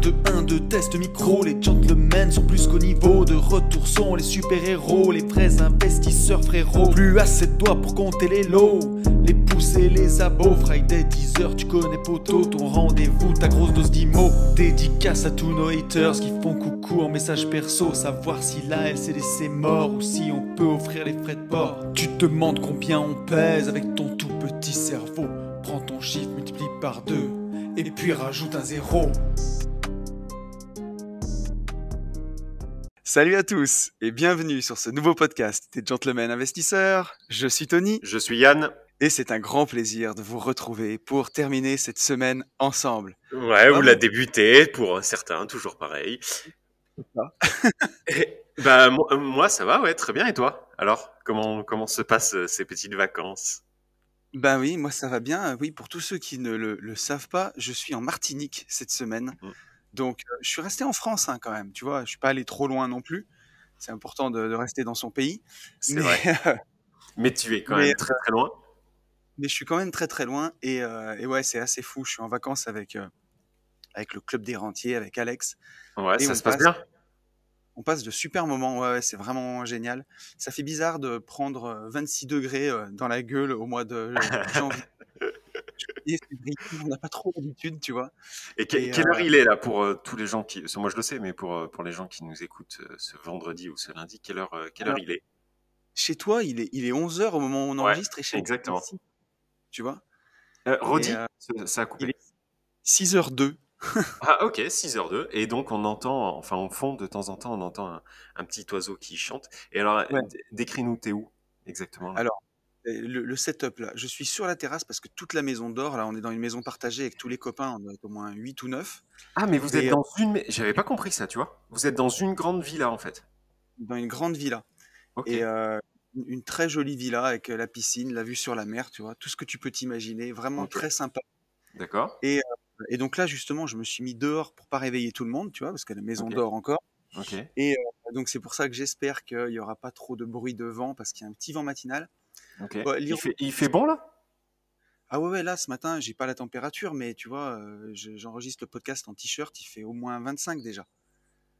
1, 2, test micro. Les gentlemen sont plus qu'au niveau. De retour sont les super-héros, les vrais investisseurs frérot. Plus assez de doigts pour compter les lots, les pouces et les abos. Friday 10h, tu connais poto. Ton rendez-vous, ta grosse dose d'IMO. Dédicace à tous nos haters qui font coucou en message perso. Savoir si la LCD c'est mort ou si on peut offrir les frais de port. Tu te demandes combien on pèse avec ton tout petit cerveau. Prends ton chiffre, multiplie par 2 et puis rajoute un 0. Salut à tous et bienvenue sur ce nouveau podcast des Gentlemen Investisseurs. Je suis Tony. Je suis Yann. Et c'est un grand plaisir de vous retrouver pour terminer cette semaine ensemble. Ouais, vous la débutez, pour certains, toujours pareil. Moi, ça va, ouais, très bien. Et toi? Alors, comment se passent ces petites vacances? Ben oui, moi ça va bien. Oui, pour tous ceux qui ne le savent pas, je suis en Martinique cette semaine. Donc, je suis resté en France quand même, tu vois. Je suis pas allé trop loin non plus. C'est important de rester dans son pays. C'est vrai. Mais tu es quand même très très loin. Mais je suis quand même très très loin. Et ouais, c'est assez fou. Je suis en vacances avec le Club des Rentiers, avec Alex. Ouais, et ça se passe bien. On passe de super moments. Ouais, c'est vraiment génial. Ça fait bizarre de prendre 26 degrés dans la gueule au mois de janvier. On n'a pas trop l'habitude, tu vois. Et quelle heure il est là pour tous les gens qui... Moi je le sais, mais pour les gens qui nous écoutent ce vendredi ou ce lundi, quelle heure il est? Chez toi, il est 11h au moment où on enregistre. Et chez exactement. Ici, tu vois. Redis, ça a coupé. Il est 6h02. Ah ok, 6h02. Et donc on entend, enfin au fond de temps en temps, on entend un petit oiseau qui chante. Et alors, décris-nous, t'es où exactement là? Alors, le setup là, je suis sur la terrasse parce que toute la maison dort. Là, on est dans une maison partagée avec tous les copains, on est au moins 8 ou 9. Ah, mais vous êtes dans une... J'avais pas compris ça, tu vois. Vous êtes dans une grande villa en fait. Dans une grande villa. Okay. Et une très jolie villa avec la piscine, la vue sur la mer, tu vois, tout ce que tu peux t'imaginer, vraiment très sympa. D'accord. Et donc là, justement, je me suis mis dehors pour pas réveiller tout le monde, tu vois, parce que la maison dort encore. Et donc c'est pour ça que j'espère qu'il y aura pas trop de bruit de vent, parce qu'il y a un petit vent matinal. Ouais, il fait bon là? Ah ouais, là, ce matin, j'ai pas la température, mais tu vois, j'enregistre le podcast en t-shirt, il fait au moins 25 déjà.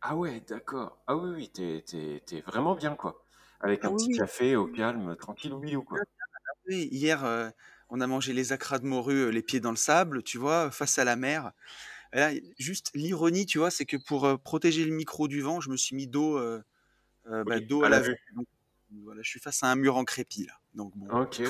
Ah ouais, d'accord. Ah oui, t'es vraiment bien, quoi. Avec un petit café au calme, tranquille ou quoi. Oui, hier, on a mangé les acras de morue, les pieds dans le sable, tu vois, face à la mer. Et là, juste l'ironie, tu vois, c'est que pour protéger le micro du vent, je me suis mis dos à la vue. Donc, voilà, je suis face à un mur en crépi, là. Donc, bon. Ok.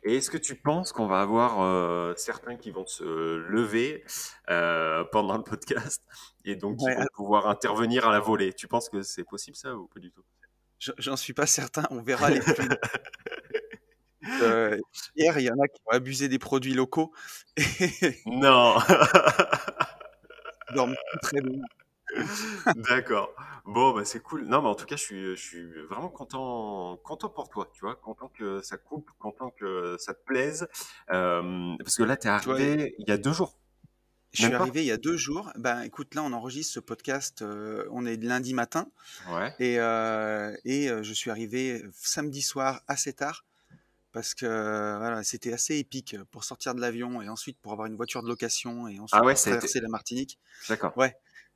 Et est-ce que tu penses qu'on va avoir certains qui vont se lever pendant le podcast et donc qui vont pouvoir intervenir à la volée? Tu penses que c'est possible ça ou pas du tout? J'en suis pas certain, on verra les pluies. Hier, il y en a qui ont abusé des produits locaux. Non. Ils dorment très bien. D'accord. Bon, bah c'est cool. Non, mais en tout cas, je suis vraiment content pour toi, tu vois, content que ça coupe, content que ça te plaise, parce que là, t'es arrivé il y a 2 jours. Je suis arrivé il y a 2 jours. Ben, écoute, là, on enregistre ce podcast, on est lundi matin. Ouais. Et je suis arrivé samedi soir assez tard parce que voilà, c'était assez épique pour sortir de l'avion et ensuite pour avoir une voiture de location et ensuite pour traverser la Martinique. D'accord. Ouais.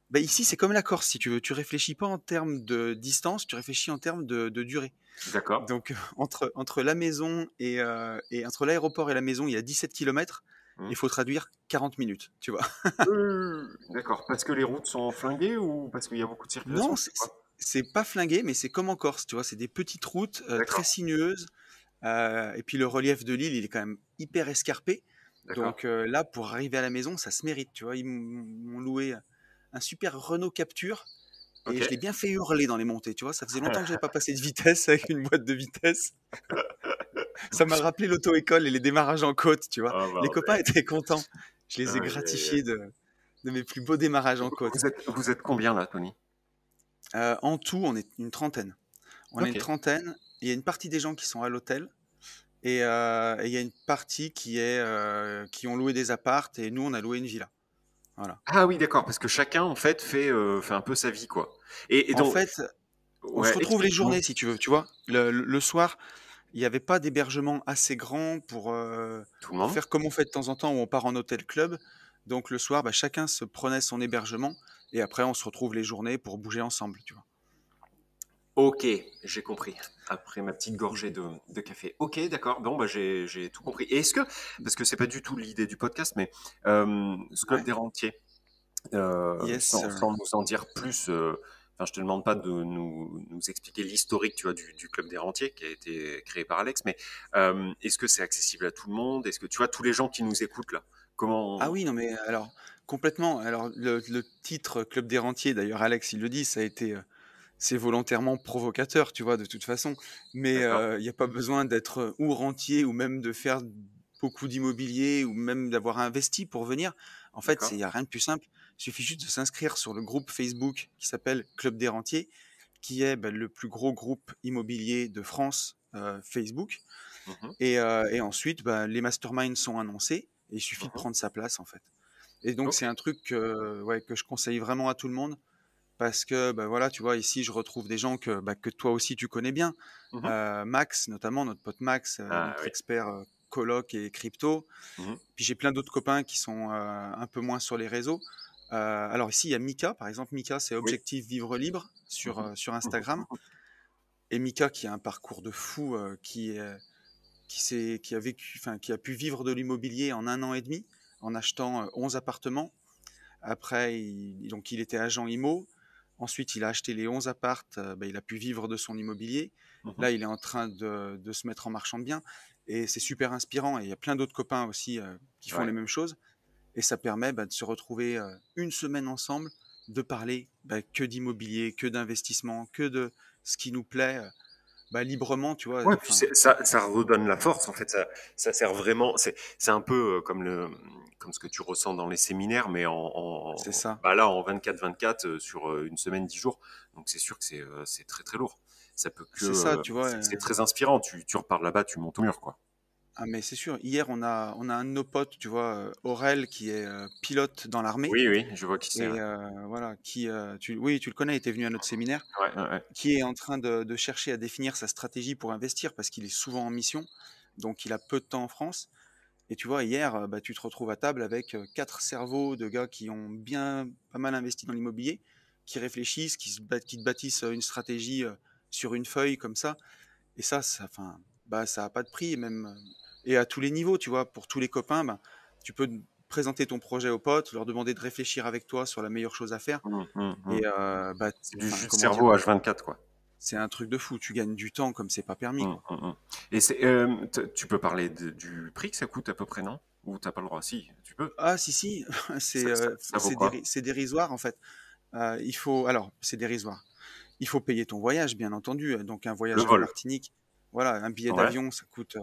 Bah ici, c'est comme la Corse, si tu veux. Tu réfléchis pas en termes de distance, tu réfléchis en termes de durée. D'accord. Donc, entre la maison et entre l'aéroport et la maison, il y a 17 km. Il faut traduire 40 minutes, tu vois. D'accord. Parce que les routes sont flinguées ou parce qu'il y a beaucoup de circulation? Non, c'est pas flingué, mais c'est comme en Corse, tu vois. C'est des petites routes très sinueuses. Et puis le relief de l'île, il est quand même hyper escarpé. Donc là, pour arriver à la maison, ça se mérite, tu vois. Ils m'ont loué un super Renault Capture et je l'ai bien fait hurler dans les montées, tu vois. Ça faisait longtemps que j'avais pas passé de vitesse avec une boîte de vitesse. Ça m'a rappelé l'auto-école et les démarrages en côte, tu vois. Les copains étaient contents. Je les ai gratifiés de mes plus beaux démarrages en côte. Vous êtes combien là, Tony? En tout, on est une trentaine. On est une trentaine. Il y a une partie des gens qui sont à l'hôtel. Et il y a une partie qui ont loué des appartes et nous on a loué une villa. Voilà. Ah oui, d'accord, parce que chacun en fait fait un peu sa vie, quoi. Et En donc, fait, on se retrouve les journées si tu veux. Tu vois, le soir, il n'y avait pas d'hébergement assez grand pour tout le monde. faire comme on fait de temps en temps où on part en hôtel club. Donc le soir, chacun se prenait son hébergement et après on se retrouve les journées pour bouger ensemble, tu vois. Ok, j'ai compris. Après ma petite gorgée de café. Ok, d'accord. Bon, bah, j'ai tout compris. Et est-ce que, parce que c'est pas du tout l'idée du podcast, mais ce club Ouais. des rentiers, Yes, sir. sans nous en dire plus, enfin, je te demande pas de nous expliquer l'historique, tu vois, du club des rentiers qui a été créé par Alex, mais est-ce que c'est accessible à tout le monde? Est-ce que tu vois tous les gens qui nous écoutent là, Ah comment? oui, non mais alors complètement. Alors le titre Club des rentiers, d'ailleurs Alex il le dit, ça a été c'est volontairement provocateur, tu vois, de toute façon. Mais D'accord, il n'y a pas besoin d'être ou rentier ou même de faire beaucoup d'immobilier ou même d'avoir investi pour venir. En fait, il d'accord. n'y a rien de plus simple. Il suffit juste de s'inscrire sur le groupe Facebook qui s'appelle Club des rentiers, qui est le plus gros groupe immobilier de France, Facebook. Mhm, Et ensuite, les masterminds sont annoncés et il suffit de mhm. prendre sa place, en fait. Et donc, Ok, c'est un truc ouais, que je conseille vraiment à tout le monde parce que, voilà, tu vois, ici, je retrouve des gens que toi aussi tu connais bien. mhm. Max, notamment, notre pote Max, Ah notre oui. expert coloc et crypto. Mhm, Puis j'ai plein d'autres copains qui sont un peu moins sur les réseaux. Alors ici, il y a Mika, par exemple. Mika, c'est oui. Objectif Vivre Libre Mhm, sur mhm, Instagram. mhm. Et Mika, qui a un parcours de fou, qui a vécu, enfin, qui a pu vivre de l'immobilier en 1 an et demi, en achetant 11 appartements. Après, donc il était agent IMO. Ensuite, il a acheté les 11 appartes. Il a pu vivre de son immobilier. Mhm. Là, il est en train de se mettre en marchand de biens. Et c'est super inspirant. Et il y a plein d'autres copains aussi qui font les Ouais. mêmes choses. Et ça permet de se retrouver une semaine ensemble, de parler que d'immobilier, que d'investissement, que de ce qui nous plaît librement, tu vois. Ouais, puis Enfin, ça redonne la force. En fait, ça sert vraiment. C'est un peu comme ce que tu ressens dans les séminaires, mais c'est ça. bah là, en 24-24 sur une semaine, 10 jours. Donc c'est sûr que c'est très très lourd. Ça peut que, C'est ça, tu vois. c'est très inspirant. Tu repars là-bas, tu montes au mur, quoi. Ah mais c'est sûr. Hier, on a un de nos potes, tu vois, Aurel, qui est pilote dans l'armée. Oui, oui, je vois qui c'est. Ouais, Et voilà, oui, tu le connais, il était venu à notre séminaire, ouais, ouais. Ouais. qui est en train de chercher à définir sa stratégie pour investir parce qu'il est souvent en mission, donc il a peu de temps en France. Et tu vois, hier, tu te retrouves à table avec 4 cerveaux de gars qui ont bien pas mal investi dans l'immobilier, qui réfléchissent, qui te bâtissent une stratégie sur une feuille comme ça. Et enfin, ça a pas de prix, même et à tous les niveaux, tu vois, pour tous les copains, tu peux présenter ton projet aux potes, leur demander de réfléchir avec toi sur la meilleure chose à faire. Et C'est du enfin, jus de comment dire, cerveau H24, quoi. c'est un truc de fou. Tu gagnes du temps comme c'est pas permis, quoi. Et tu peux parler du prix que ça coûte à peu près, non? Ou t'as pas le droit? Si, tu peux. Ah si si, Ça vaut quoi? c'est dérisoire en fait. Alors c'est dérisoire. Il faut payer ton voyage, bien entendu. Donc un Le voyage à la vol. Martinique, voilà, un billet Ouais. d'avion, ça coûte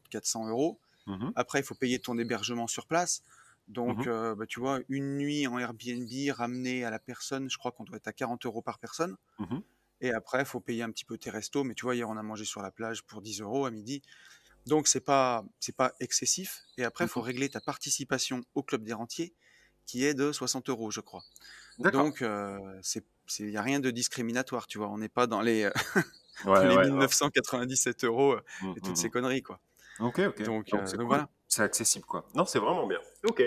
400 €. Mhm, Après, il faut payer ton hébergement sur place. Donc, mhm, tu vois, une nuit en Airbnb ramenée à la personne, je crois qu'on doit être à 40 € par personne. mhm, Et après, il faut payer un petit peu tes restos. Mais tu vois, hier, on a mangé sur la plage pour 10 € à midi. Donc, c'est pas excessif. Et après, il faut mhm. régler ta participation au Club des rentiers, qui est de 60 €, je crois. D'accord. Donc, il n'y a rien de discriminatoire, tu vois. On n'est pas dans les, dans Ouais, les ouais, non. 1997 € Mm, et toutes mm, ces mm. conneries, quoi. Ok, ok. Donc c'est Donc cool. voilà. C'est accessible, quoi. Non, c'est vraiment bien. Ok.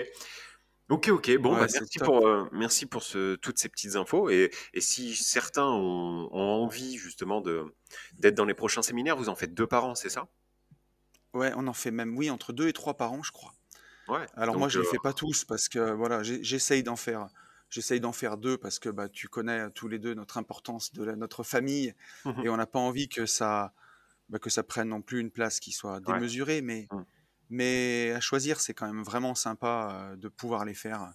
Ok, ok. Bon, bah Ouais, c'est top. merci pour toutes ces petites infos. Et si certains ont envie justement d'être dans les prochains séminaires, vous en faites deux par an, c'est ça? Ouais, on en fait même, oui, entre 2 et 3 par an, je crois. Ouais. Alors moi, Donc, je les fais pas tous parce que voilà, j'essaye d'en faire 2 parce que tu connais tous les deux notre importance de notre famille mhm. et on n'a pas envie que ça prenne non plus une place qui soit Ouais. démesurée, Mm. mais à choisir, c'est quand même vraiment sympa de pouvoir les faire.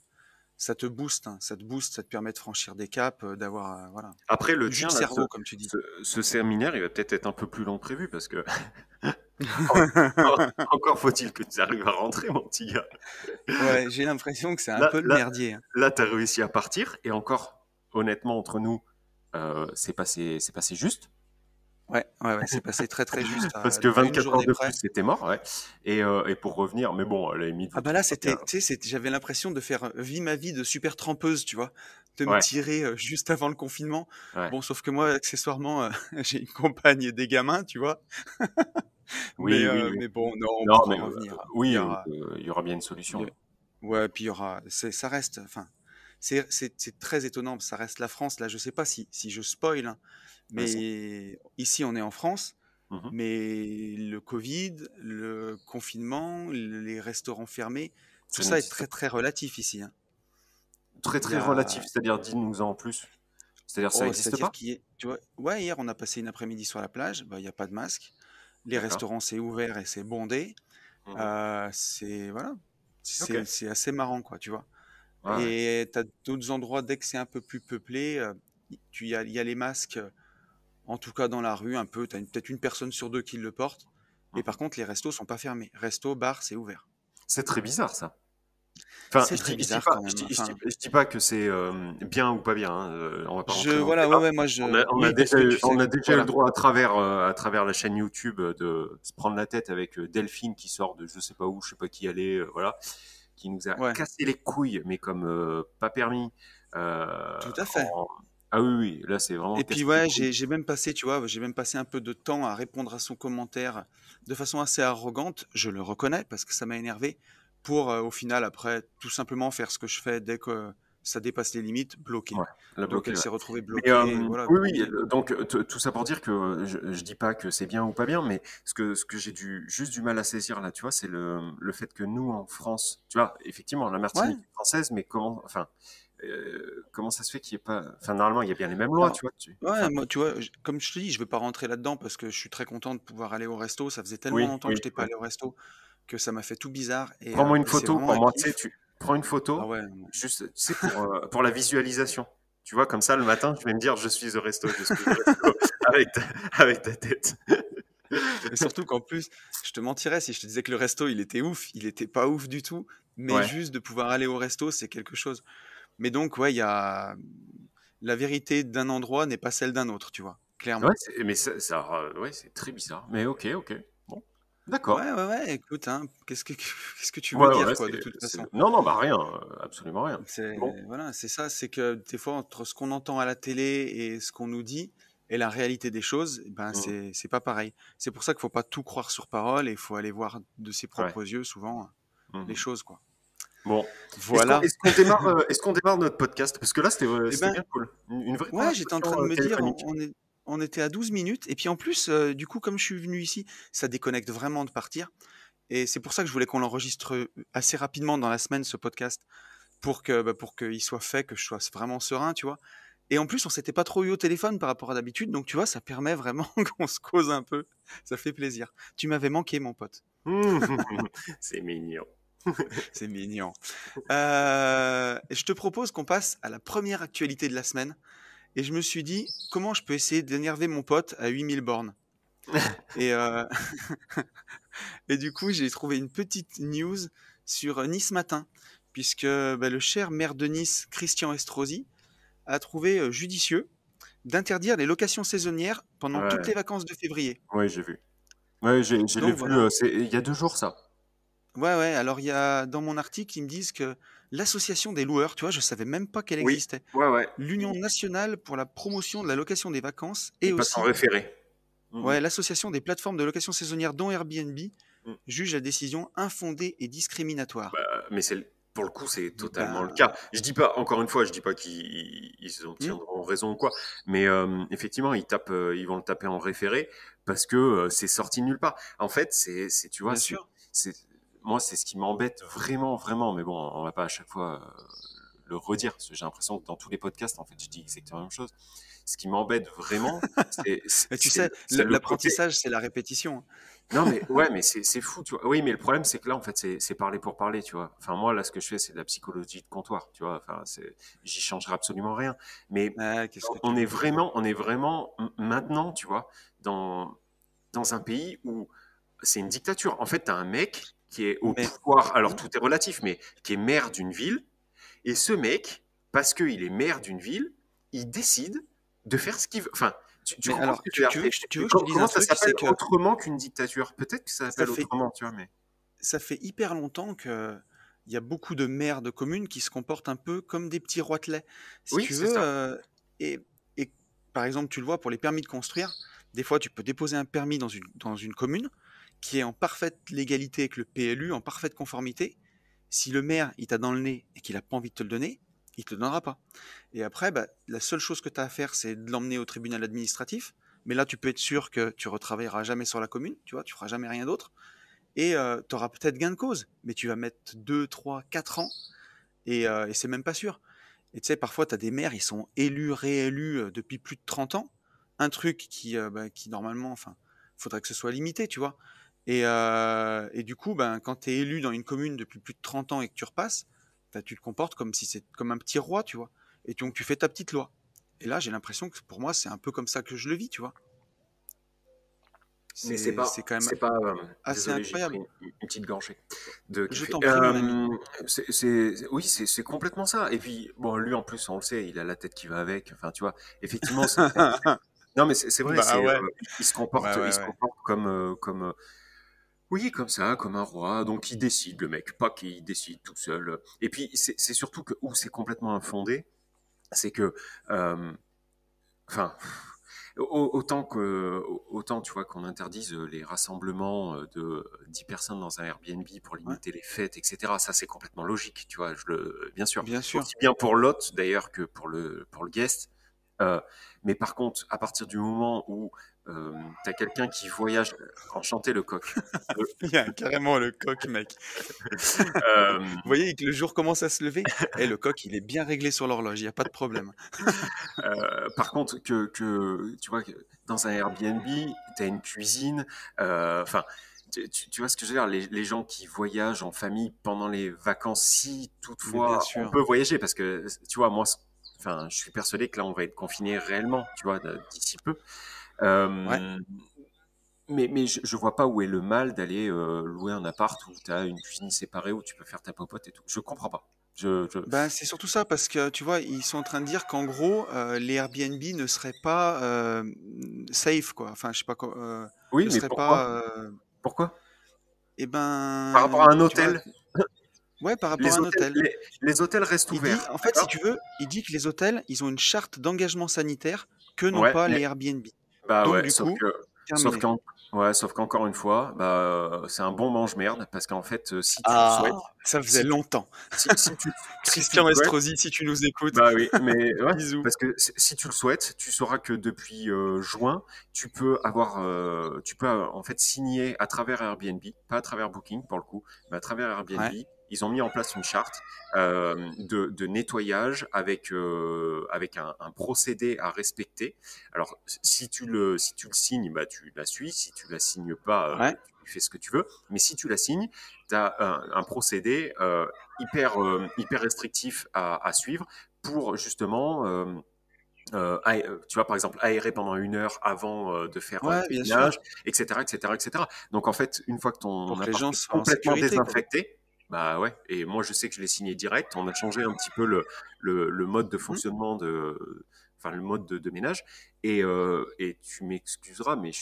Ça te booste, hein, ça te permet de franchir des caps, d'avoir voilà, Après, le du jus de tien, là, cerveau, comme tu dis. ce séminaire, il va peut-être être un peu plus long que prévu parce que encore faut-il que tu arrives à rentrer, mon petit gars. Ouais, j'ai l'impression que c'est un Là, peu le là, merdier, hein. là, tu as réussi à partir et encore, honnêtement, entre nous, c'est passé juste. Ouais, ouais, ouais, c'est passé très très juste Parce que à une 24 heures journée de plus, près. c'était mort, ouais. Et pour revenir, mais bon, à la limite, Ah vous bah là, trouvez bien. tu sais, j'avais l'impression de faire vie ma vie de super trempeuse, tu vois, de me Ouais, tirer juste avant le confinement. ouais. Bon, sauf que moi, accessoirement, j'ai une compagne et des gamins, tu vois. Oui, oui, oui. Mais bon, non, on Non, pourra mais revenir. Il oui, y aura, il y aura bien une solution. Ouais, puis il y aura, ça reste, enfin, c'est très étonnant, ça reste la France. Là, je sais pas si je spoil, hein, Vas-y. mais ici, on est en France, Mhm. mais le Covid, le confinement, les restaurants fermés, tout Ça ça est n'existe très, pas. très relatif ici, hein. Très Il y très relatif, a, c'est-à-dire dis-nous en plus. C'est-à-dire ça oh, n'existe c'est-à-dire pas? qu'il est, tu vois, ouais, hier, on a passé une après-midi sur la plage, bah, il n'y a pas de masque. Les D'accord. restaurants, c'est ouvert et c'est bondé. Mhm. Voilà, Ok. c'est assez marrant, quoi, tu vois. Ouais, ouais. Et tu as d'autres endroits, dès que c'est un peu plus peuplé, il y a les masques, en tout cas dans la rue, un peu, tu as peut-être une personne sur deux qui le porte. Et par Mhm. contre, les restos sont pas fermés. Resto, bar, c'est ouvert. C'est très bizarre ça. Enfin, C'est très bizarre quand même. Enfin, je dis pas que c'est bien ou pas bien, hein, on va pas rentrer dans le voilà, ouais, débat. ouais, On a oui, parce déjà que eu, tu sais on a que, déjà eu le voilà, droit à travers la chaîne YouTube de se prendre la tête avec Delphine qui sort de je sais pas où, je sais pas qui aller, voilà, qui nous a ouais, cassé les couilles, mais comme pas permis. tout à fait. En... Ah oui, oui, là c'est vraiment Et puis cassé les ouais, couilles. j'ai même passé, tu vois, j'ai même passé un peu de temps à répondre à son commentaire de façon assez arrogante. Je le reconnais parce que ça m'a énervé. Pour au final après tout simplement faire ce que je fais dès que ça dépasse les limites, bloquer. Ouais, la Donc bloquer. elle Ouais. s'est retrouvée Mais bloquée. Et voilà, oui, comme on oui. dit. Donc tout ça pour dire que je dis pas que c'est bien ou pas bien, mais ce que j'ai juste du mal à saisir là, tu vois, c'est le fait que nous en France, tu vois, effectivement, la Ouais. Martinique est française, mais comment ça se fait qu'il n'y ait pas, enfin normalement il y a bien les mêmes lois, Alors tu vois, ouais, enfin moi tu vois, comme je te dis, je veux pas rentrer là-dedans parce que je suis très content de pouvoir aller au resto. Ça faisait tellement oui, longtemps que oui, je n'étais pas oui. allé au resto que ça m'a fait tout bizarre Prends-moi une et c'est photo vraiment pour un moi, tu sais, kiff. tu prends une Ah photo, ouais. juste, tu sais, pour la visualisation. Tu vois, comme ça, le matin, je vais me dire, je suis au resto, avec avec ta tête. Et surtout qu'en plus, je te mentirais si je te disais que le resto, il était ouf. Il était pas ouf du tout, mais Ouais. juste de pouvoir aller au resto, c'est quelque chose. Mais donc, ouais, il y a la vérité d'un endroit n'est pas celle d'un autre, tu vois, Ouais, clairement. mais ouais, c'est très bizarre. Mais ok, ok. Bon, Ouais, d'accord. ouais, ouais, écoute, hein, qu'est-ce que tu veux Ouais, ouais, dire, quoi, de toute façon? non, non, bah rien, absolument rien. Bon, C'est, voilà, c'est ça, c'est que des fois, entre ce qu'on entend à la télé et ce qu'on nous dit et la réalité des choses, eh ben, mhm, c'est pas pareil. C'est pour ça qu'il faut pas tout croire sur parole et il faut aller voir de ses ouais. propres yeux, souvent, les Mhm. choses, quoi. Bon, Voilà. est-ce qu'on démarre notre podcast? Parce que là, Eh c'était ben, bien cool. Une vraie ouais, j'étais en train conversation de me dire, téléphonique. on était à 12 minutes. Et puis en plus, du coup, comme je suis venu ici, ça déconnecte vraiment de partir. Et c'est pour ça que je voulais qu'on l'enregistre assez rapidement dans la semaine, ce podcast, pour qu'il soit fait, que je sois vraiment serein, tu vois. Et en plus, on s'était pas trop eu au téléphone par rapport à d'habitude. Donc, tu vois, ça permet vraiment qu'on se cause un peu. Ça fait plaisir. Tu m'avais manqué, mon pote. C'est mignon. C'est mignon. Je te propose qu'on passe à la première actualité de la semaine. Et je me suis dit, comment je peux essayer d'énerver mon pote à 8000 bornes? Et, et du coup, j'ai trouvé une petite news sur Nice Matin, puisque bah, le cher maire de Nice, Christian Estrosi, a trouvé judicieux d'interdire les locations saisonnières pendant toutes Ouais, les vacances de février. ouais, j'ai vu. Ouais, je l'ai Donc vu, voilà. il y a 2 jours, ça. Ouais, ouais. Alors, il y a dans mon article, ils me disent que l'association des loueurs, tu vois, je savais même pas qu'elle Oui, existait. ouais, ouais. L'Union nationale pour la promotion de la location des vacances et Il passe en aussi référé. Mhm, ouais, l'association des plateformes de location saisonnière dont Airbnb mhm. juge la décision infondée et discriminatoire. Mais pour le coup, c'est Eh totalement le cas. ben, Je dis pas, encore une fois, je dis pas qu'ils en hmm, tiendront raison ou quoi, mais effectivement, ils vont le taper en référé parce que c'est sorti nulle part. En fait, tu vois, bien sûr. c'est, moi, c'est ce qui m'embête vraiment, vraiment. Mais bon, on va pas à chaque fois le redire, parce que j'ai l'impression que dans tous les podcasts, en fait, je dis exactement la même chose. Ce qui m'embête vraiment, Et tu sais, c'est le côté. l'apprentissage, c'est la répétition, hein. Non, mais ouais, mais c'est fou, tu vois. Oui, mais le problème, c'est que là, en fait, c'est parler pour parler, tu vois. Enfin, moi, là, ce que je fais, c'est de la psychologie de comptoir, tu vois. Enfin, j'y changerai absolument rien. Mais Ah, qu'est-ce que tu veux. on est vraiment maintenant, tu vois, dans, dans un pays où c'est une dictature. En fait, t'as un mec qui est au Mais, pouvoir, alors hmm, tout est relatif, mais qui est maire d'une ville. Et ce mec, parce qu'il est maire d'une ville, il décide de faire ce qu'il veut. Enfin, tu mais comprends ce alors, que je veux dire? tu veux que je te dise Comment un ça truc, s'appelle c'est que autrement qu'une dictature? Peut-être que ça ça s'appelle fait, autrement, tu vois, mais ça fait hyper longtemps que il y a beaucoup de maires de communes qui se comportent un peu comme des petits roitelets, si oui, tu c'est veux. ça. Et, et par exemple, tu le vois pour les permis de construire, des fois, tu peux déposer un permis dans une commune qui est en parfaite légalité avec le PLU, en parfaite conformité. Si le maire, il t'a dans le nez et qu'il a pas envie de te le donner, il te le donnera pas. Et après, bah, la seule chose que tu as à faire, c'est de l'emmener au tribunal administratif. Mais là, tu peux être sûr que tu retravailleras jamais sur la commune, tu vois, tu feras jamais rien d'autre. Et tu auras peut-être gain de cause, mais tu vas mettre 2, 3, 4 ans et c'est même pas sûr. Et tu sais, parfois, tu as des maires, ils sont élus, réélus depuis plus de 30 ans. Un truc qui normalement, enfin, faudrait que ce soit limité, tu vois. Et du coup, ben, quand tu es élu dans une commune depuis plus de 30 ans et que tu repasses, bah, tu te comportes comme si c'est comme un petit roi, tu vois. Et donc, tu fais ta petite loi. Et là, j'ai l'impression que pour moi, c'est un peu comme ça que je le vis, tu vois. Mais C'est quand même c'est pas. assez Désolé, j'ai pris incroyable. une petite gorgée de Je café. t'en prie, mon ami. Oui, c'est complètement ça. Et puis, bon, lui en plus, on le sait, il a la tête qui va avec. Enfin, tu vois, effectivement, non, mais c'est vrai, Bah ouais, ouais, il ouais, se ouais. comporte oui, comme ça, comme un roi. Donc, il décide, le mec, pas qu'il décide tout seul. Et puis, c'est surtout que où c'est complètement infondé, c'est que, euh, enfin, autant tu vois qu'on interdise les rassemblements de 10 personnes dans un Airbnb pour Ouais, limiter les fêtes, etc. Ça, c'est complètement logique, tu vois. Bien sûr, bien sûr. aussi bien pour l'hôte d'ailleurs que pour le guest. Euh, mais par contre, à partir du moment où t'as quelqu'un qui voyage, enchanté le coq. Le- Il y a carrément le coq, mec. euh, Vous voyez que le jour commence à se lever, et le coq, il est bien réglé sur l'horloge, il n'y a pas de problème. Par contre, tu vois, que dans un Airbnb, tu as une cuisine, enfin, tu vois ce que je veux dire, les gens qui voyagent en famille pendant les vacances, si Mais bien toutefois on sûr. peut voyager, parce que, tu vois, moi, enfin, je suis persuadé que là, on va être confiné réellement, tu vois, d'ici peu. Ouais. Euh, mais je vois pas où est le mal d'aller louer un appart où tu as une cuisine séparée, où tu peux faire ta popote et tout. Je comprends pas. Ben, c'est surtout ça, parce que tu vois, ils sont en train de dire qu'en gros, les Airbnb ne seraient pas safe, quoi. Enfin, je sais pas quoi, Oui, ne mais seraient pourquoi? pas. Pourquoi? Eh Par rapport à ben, un tu vois, hôtel? ouais, par rapport à un hôtel. Les hôtels restent Il dit, ouverts, en fait, si d'accord? tu veux, il dit que les hôtels, ils ont une charte d'engagement sanitaire que n'ont Ouais, pas mais les Airbnb. bah Donc, ouais, du coup, sauf terminé. qu'en ouais, sauf qu'encore une fois, bah c'est un bon mange-merde parce qu'en fait, si tu le souhaites, Ah, ça faisait si tu longtemps. si tu le Christian souhaites, Estrosi, si tu nous écoutes, bah oui, mais ouais, bisous. parce que si tu le souhaites, tu sauras que depuis juin, tu peux en fait signer à travers Airbnb, pas à travers Booking pour le coup, mais à travers Airbnb. Ouais, Ils ont mis en place une charte de nettoyage avec un procédé à respecter. Alors, si tu le signes, bah, tu la suis. Si tu la signes pas, ouais, tu fais ce que tu veux. Mais si tu la signes, tu as un procédé hyper restrictif à suivre pour justement, tu vois, par exemple, aérer pendant 1 heure avant de faire ouais, tes bien ménages, sûr. etc., etc., etc. Donc, en fait, une fois que Pour ton que les appart gens est soient en complètement sécurité, quoi. désinfecté, bah ouais, et moi je sais que je l'ai signé direct, on a changé un petit peu le mode de Hmm. fonctionnement enfin le mode de ménage, et tu m'excuseras, mais je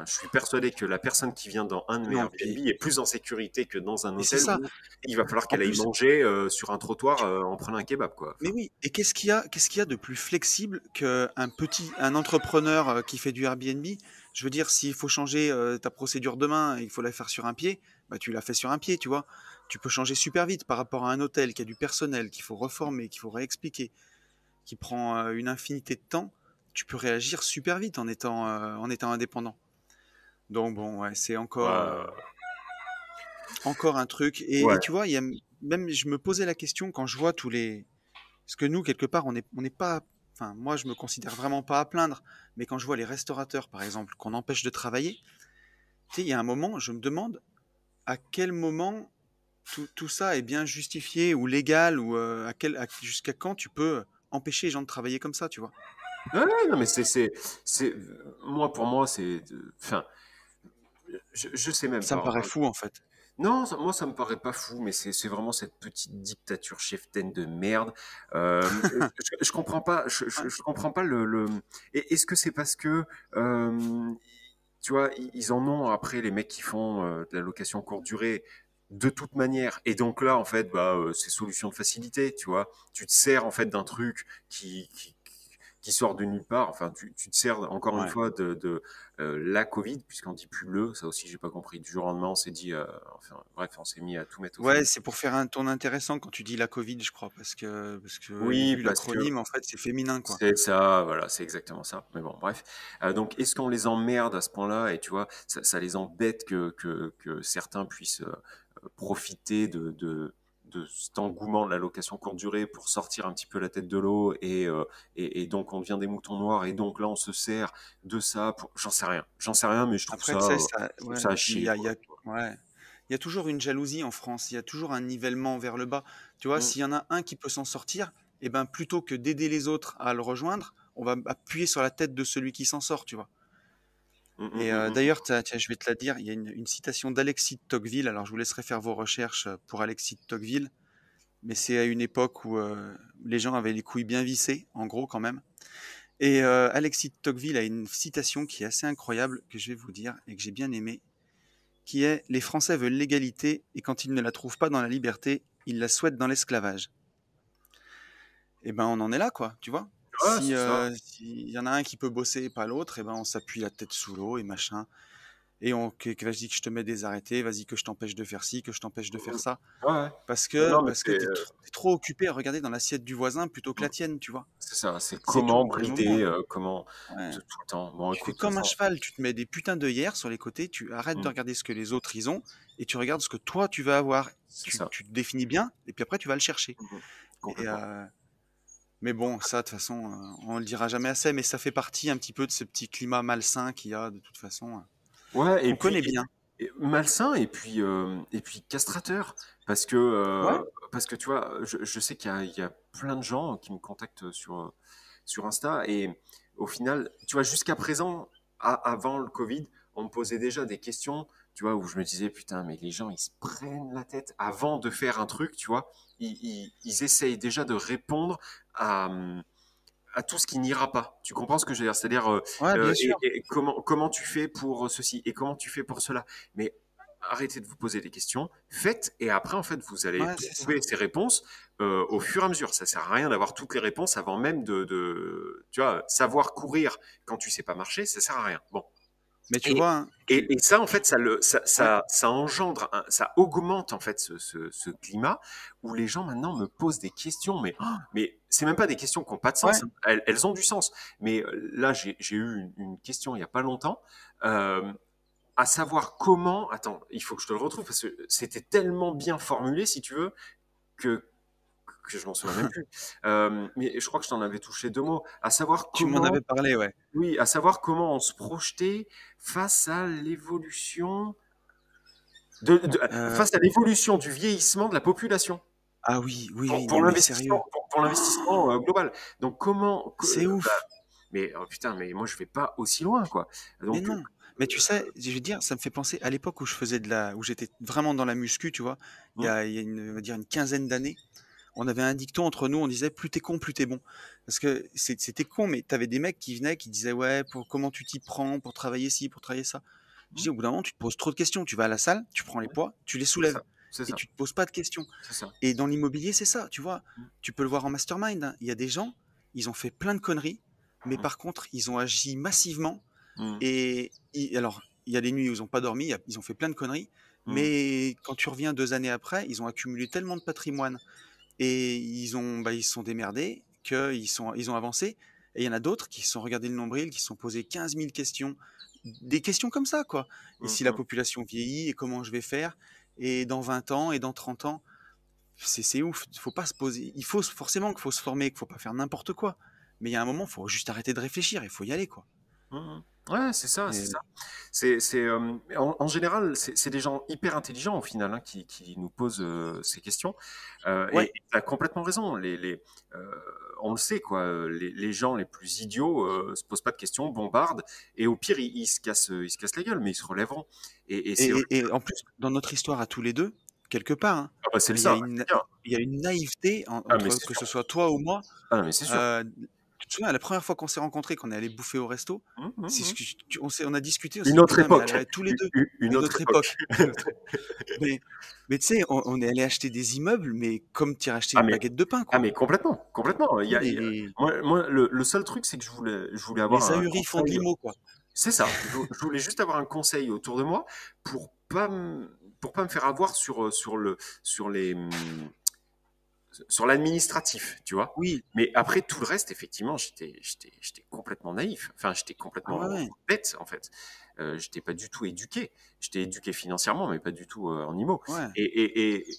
suis persuadé que la personne qui vient dans un de mes Non, Airbnb puis, est plus en sécurité que dans un et c'est hôtel ça. où il va falloir En qu'elle aille plus, manger sur un trottoir en prenant un kebab, quoi. mais Enfin, oui, et qu'est-ce qu'il y a de plus flexible un entrepreneur qui fait du Airbnb? Je veux dire, s'il faut changer ta procédure demain et il faut la faire sur un pied, bah tu la fais sur un pied, tu vois. Tu peux changer super vite par rapport à un hôtel qui a du personnel, qu'il faut reformer, qu'il faut réexpliquer, qui prend une infinité de temps. Tu peux réagir super vite en étant indépendant. Donc bon, ouais, c'est ouais, encore un truc. Et ouais, tu vois, même, je me posais la question quand je vois tous les. Parce que nous, quelque part, on n'est pas. Enfin, moi, je me considère vraiment pas à plaindre. Mais quand je vois les restaurateurs, par exemple, qu'on empêche de travailler, tu sais, il y a un moment, je me demande à quel moment tout ça est bien justifié ou légal ou jusqu'à quand tu peux empêcher les gens de travailler comme ça, tu vois. ouais, ouais, non, mais moi, pour moi, enfin, je sais même Ça me pas, paraît hein. fou, en fait. Non, moi, ça me paraît pas fou, mais c'est vraiment cette petite dictature cheftaine de merde. Je comprends pas, Ouais, je comprends pas est-ce que c'est parce que, euh, tu vois, ils en ont après les mecs qui font de la location courte durée de toute manière. Et donc là, en fait, bah, c'est solution de facilité, tu vois. Tu te sers en fait d'un truc qui sort de nulle part. Enfin, tu te sers encore une Ouais. fois de la Covid, puisqu'on dit plus le, ça aussi j'ai pas compris. Du jour au lendemain, on s'est dit, enfin bref, on s'est mis à tout mettre au Ouais, féminin. c'est pour faire un ton intéressant quand tu dis la Covid, je crois, parce que au Oui, début, parce que l'acronyme, en fait, c'est féminin, quoi. c'est ça, voilà, c'est exactement ça. Mais bon, bref. Donc, est-ce qu'on les emmerde à ce point-là? Et tu vois, ça les embête que certains puissent profiter de cet engouement de la location courte durée pour sortir un petit peu la tête de l'eau et donc on devient des moutons noirs et donc là on se sert de ça pour... J'en sais rien, mais Après, tu sais, je trouve ça à il chier, y a, il y quoi. a- ouais. Il y a toujours une jalousie en France, il y a toujours un nivellement vers le bas. Tu vois, Mm, s'il y en a un qui peut s'en sortir, eh ben, plutôt que d'aider les autres à le rejoindre, on va appuyer sur la tête de celui qui s'en sort, tu vois. mm, mm, Et mm, mm. d'ailleurs, tiens, je vais te la dire, il y a une citation d'Alexis de Tocqueville, alors je vous laisserai faire vos recherches pour Alexis de Tocqueville, mais c'est à une époque où les gens avaient les couilles bien vissées, en gros quand même. Et Alexis de Tocqueville a une citation qui est assez incroyable, que je vais vous dire, et que j'ai bien aimée, qui est « Les Français veulent l'égalité, et quand ils ne la trouvent pas dans la liberté, ils la souhaitent dans l'esclavage ». Et ben on en est là, quoi, tu vois. Ouais, Si c'est ça. s'il y en a un qui peut bosser et pas l'autre, et ben on s'appuie la tête sous l'eau et machin. Et vas-y que je te mets des arrêtés, vas-y que je t'empêche de faire ci, que je t'empêche de faire Mm. ça. Ouais, ouais. Parce Non, que, non, mais parce que t'es trop occupé à regarder dans l'assiette du voisin plutôt que mm, la tienne, tu vois. c'est ça, c'est C'est comment tout. Il y a des moments, brider, comment ouais. tout le temps. Bon, Tu fais écoute, de toute comme un façon. cheval, tu te mets des putains d'œillères sur les côtés, tu arrêtes de Mm, regarder ce que les autres ils ont, et tu regardes ce que toi tu vas avoir. c'est Tu, ça. tu te définis bien, et puis après tu vas le chercher. Mhm. Et, Complètement. mais bon, ça de toute façon, on le dira jamais assez, mais ça fait partie un petit peu de ce petit climat malsain qu'il y a de toute façon, Ouais, qu'on connaît bien. malsain et puis castrateur. Ouais. Parce que tu vois, je sais il y a plein de gens qui me contactent sur Insta et au final, tu vois, jusqu'à présent, avant le Covid, on me posait déjà des questions, tu vois, où je me disais, putain, mais les gens, ils se prennent la tête avant de faire un truc, tu vois. Ils essayent déjà de répondre à, à tout ce qui n'ira pas. Tu comprends ce que je veux dire? C'est-à-dire, Ouais, bien sûr. et comment tu fais pour ceci et comment tu fais pour cela. Mais arrêtez de vous poser des questions, faites, et après, en fait, vous allez Ouais, c'est ça. trouver ces réponses au fur et à mesure. Ça sert à rien d'avoir toutes les réponses avant même tu vois, savoir courir quand tu sais pas marcher, ça sert à rien. Bon. Mais tu Et, vois, hein, et ça, en fait, ouais, ça engendre, ça augmente en fait ce climat où les gens maintenant me posent des questions, mais c'est même pas des questions qui n'ont pas de ouais, sens. Elles ont du sens. Mais là, j'ai eu une question il y a pas longtemps, euh, à savoir comment. Attends, il faut que je te le retrouve parce que c'était tellement bien formulé, si tu veux, que que je m'en souviens même plus. Mais je crois que je t'en avais touché deux mots. À savoir tu m'en comment avais parlé, ouais. oui, à savoir comment on se projetait face à l'évolution Euh, face à l'évolution du vieillissement de la population ah oui, oui, pour, oui, non mais sérieux. pour l'investissement global. Donc C'est bah, ouf. mais oh putain, mais moi je vais pas aussi loin quoi. Mais Donc non. Mais tu sais, je veux dire, ça me fait penser à l'époque où où j'étais vraiment dans la muscu, tu vois. hum, Il y a on va dire une quinzaine d'années. On avait un dicton entre nous, on disait plus t'es con, plus t'es bon. Parce que c'était con, mais t'avais des mecs qui venaient, qui disaient ouais, comment tu t'y prends pour travailler ci, pour travailler ça. Je hum, dis au bout d'un moment, tu te poses trop de questions. Tu vas à la salle, tu prends les ouais, poids, tu les c'est soulèves. ça, c'est Et ça, tu te poses pas de questions. c'est ça. Et dans l'immobilier, c'est ça, tu vois. Hum, Tu peux le voir en mastermind, hein. Il y a des gens, ils ont fait plein de conneries, mais hum, par contre, ils ont agi massivement. hum, Et alors, il y a des nuits où ils n'ont pas dormi, ils ont fait plein de conneries. hum, Mais quand tu reviens 2 années après, ils ont accumulé tellement de patrimoine et ils se sont démerdés ils ont avancé. Et il y en a d'autres qui se sont regardés le nombril, qui se sont posés 15 000 questions, des questions comme ça, quoi. Et hum, si la hum, population vieillit, et comment je vais faire, et dans 20 ans, et dans 30 ans, c'est ouf. Faut pas se poser. Il faut forcément qu'il faut se former, qu'il faut pas faire n'importe quoi. Mais il y a un moment, il faut juste arrêter de réfléchir, il faut y aller, quoi. hum. Ouais, c'est ça, c'est Et, ça. En général, c'est des gens hyper intelligents au final hein, qui nous posent ces questions. ouais, Et tu as complètement raison. Euh, on le sait, quoi. Les gens les plus idiots se posent pas de questions, bombardent, et au pire, ils se cassent la gueule, mais ils se relèveront. Et c'est vrai. et en plus, dans notre histoire à tous les deux, quelque part, hein, Ah bah, c'est il y a ça, c'est bien. il y a une naïveté Ah, mais entre c'est que sûr. ce soit toi ou moi. Ah, mais c'est sûr. euh, Tu te souviens, la première fois qu'on s'est rencontrés, qu'on est allé bouffer au resto, c'est ce que on a discuté, on s'est Une dit, autre putain, mais époque. tous les deux, Une une autre autre époque. époque. Mais tu sais, on est allé acheter des immeubles, mais comme tu irais acheter une baguette de pain, Ah, quoi. mais complètement, complètement. Moi, le seul truc, c'est que je voulais avoir Les un ahuris font de conseil. l'IMO, quoi. C'est ça. Je voulais juste avoir un conseil autour de moi pour pas me faire avoir sur l'administratif, tu vois. Oui. Mais après tout le reste, effectivement, j'étais complètement naïf. Enfin, j'étais Ah complètement ouais. bête, en fait. J'étais pas du tout éduqué. J'étais éduqué financièrement, mais pas du tout en IMO. Ouais.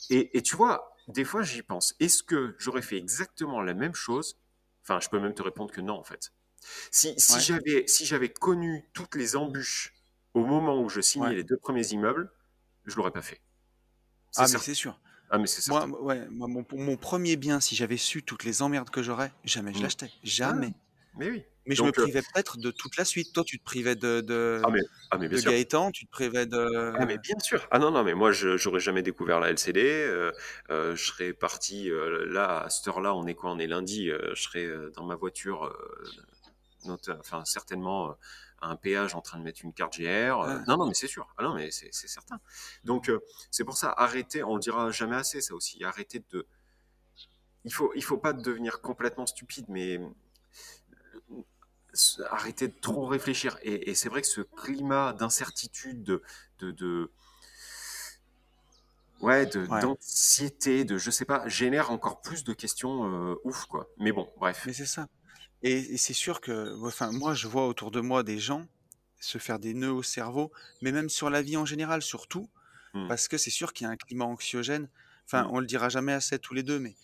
Et tu vois, des fois, j'y pense. Est-ce que j'aurais fait exactement la même chose? Enfin, je peux même te répondre que non, en fait. Si Ouais. j'avais connu toutes les embûches au moment où je signais Ouais. les 2 premiers immeubles, je l'aurais pas fait. C'est Ah, mais certain. c'est sûr. Ah, mais c'est certain. Moi, mon premier bien, si j'avais su toutes les emmerdes que j'aurais, jamais je Mm. l'achetais. Ah, Jamais. mais oui. Mais je me Donc, privais peut-être de toute la suite. Toi, tu te privais ah, mais bien de sûr. Gaëtan, tu te privais Ah, mais de. bien sûr. Ah non, non, mais moi, j'aurais jamais découvert la LCD. Je serais parti là, à cette heure-là, on est quoi? On est lundi. Je serais dans ma voiture, enfin, certainement à un péage en train de mettre une carte GR. Ah, Non, non, mais c'est sûr. Ah non, mais c'est certain. Donc, c'est pour ça, arrêtez, on le dira jamais assez, ça aussi. Arrêtez de. Il faut pas devenir complètement stupide, mais arrêter de trop réfléchir. Et c'est vrai que ce climat d'incertitude, ouais. d'anxiété, de je sais pas, génère encore plus de questions ouf, quoi. Mais bon, bref. Mais c'est ça. Et c'est sûr que, enfin, moi, je vois autour de moi des gens se faire des nœuds au cerveau, mais même sur la vie en général, surtout, Hmm, parce que c'est sûr qu'il y a un climat anxiogène. Enfin, hmm, on le dira jamais assez tous les deux, mais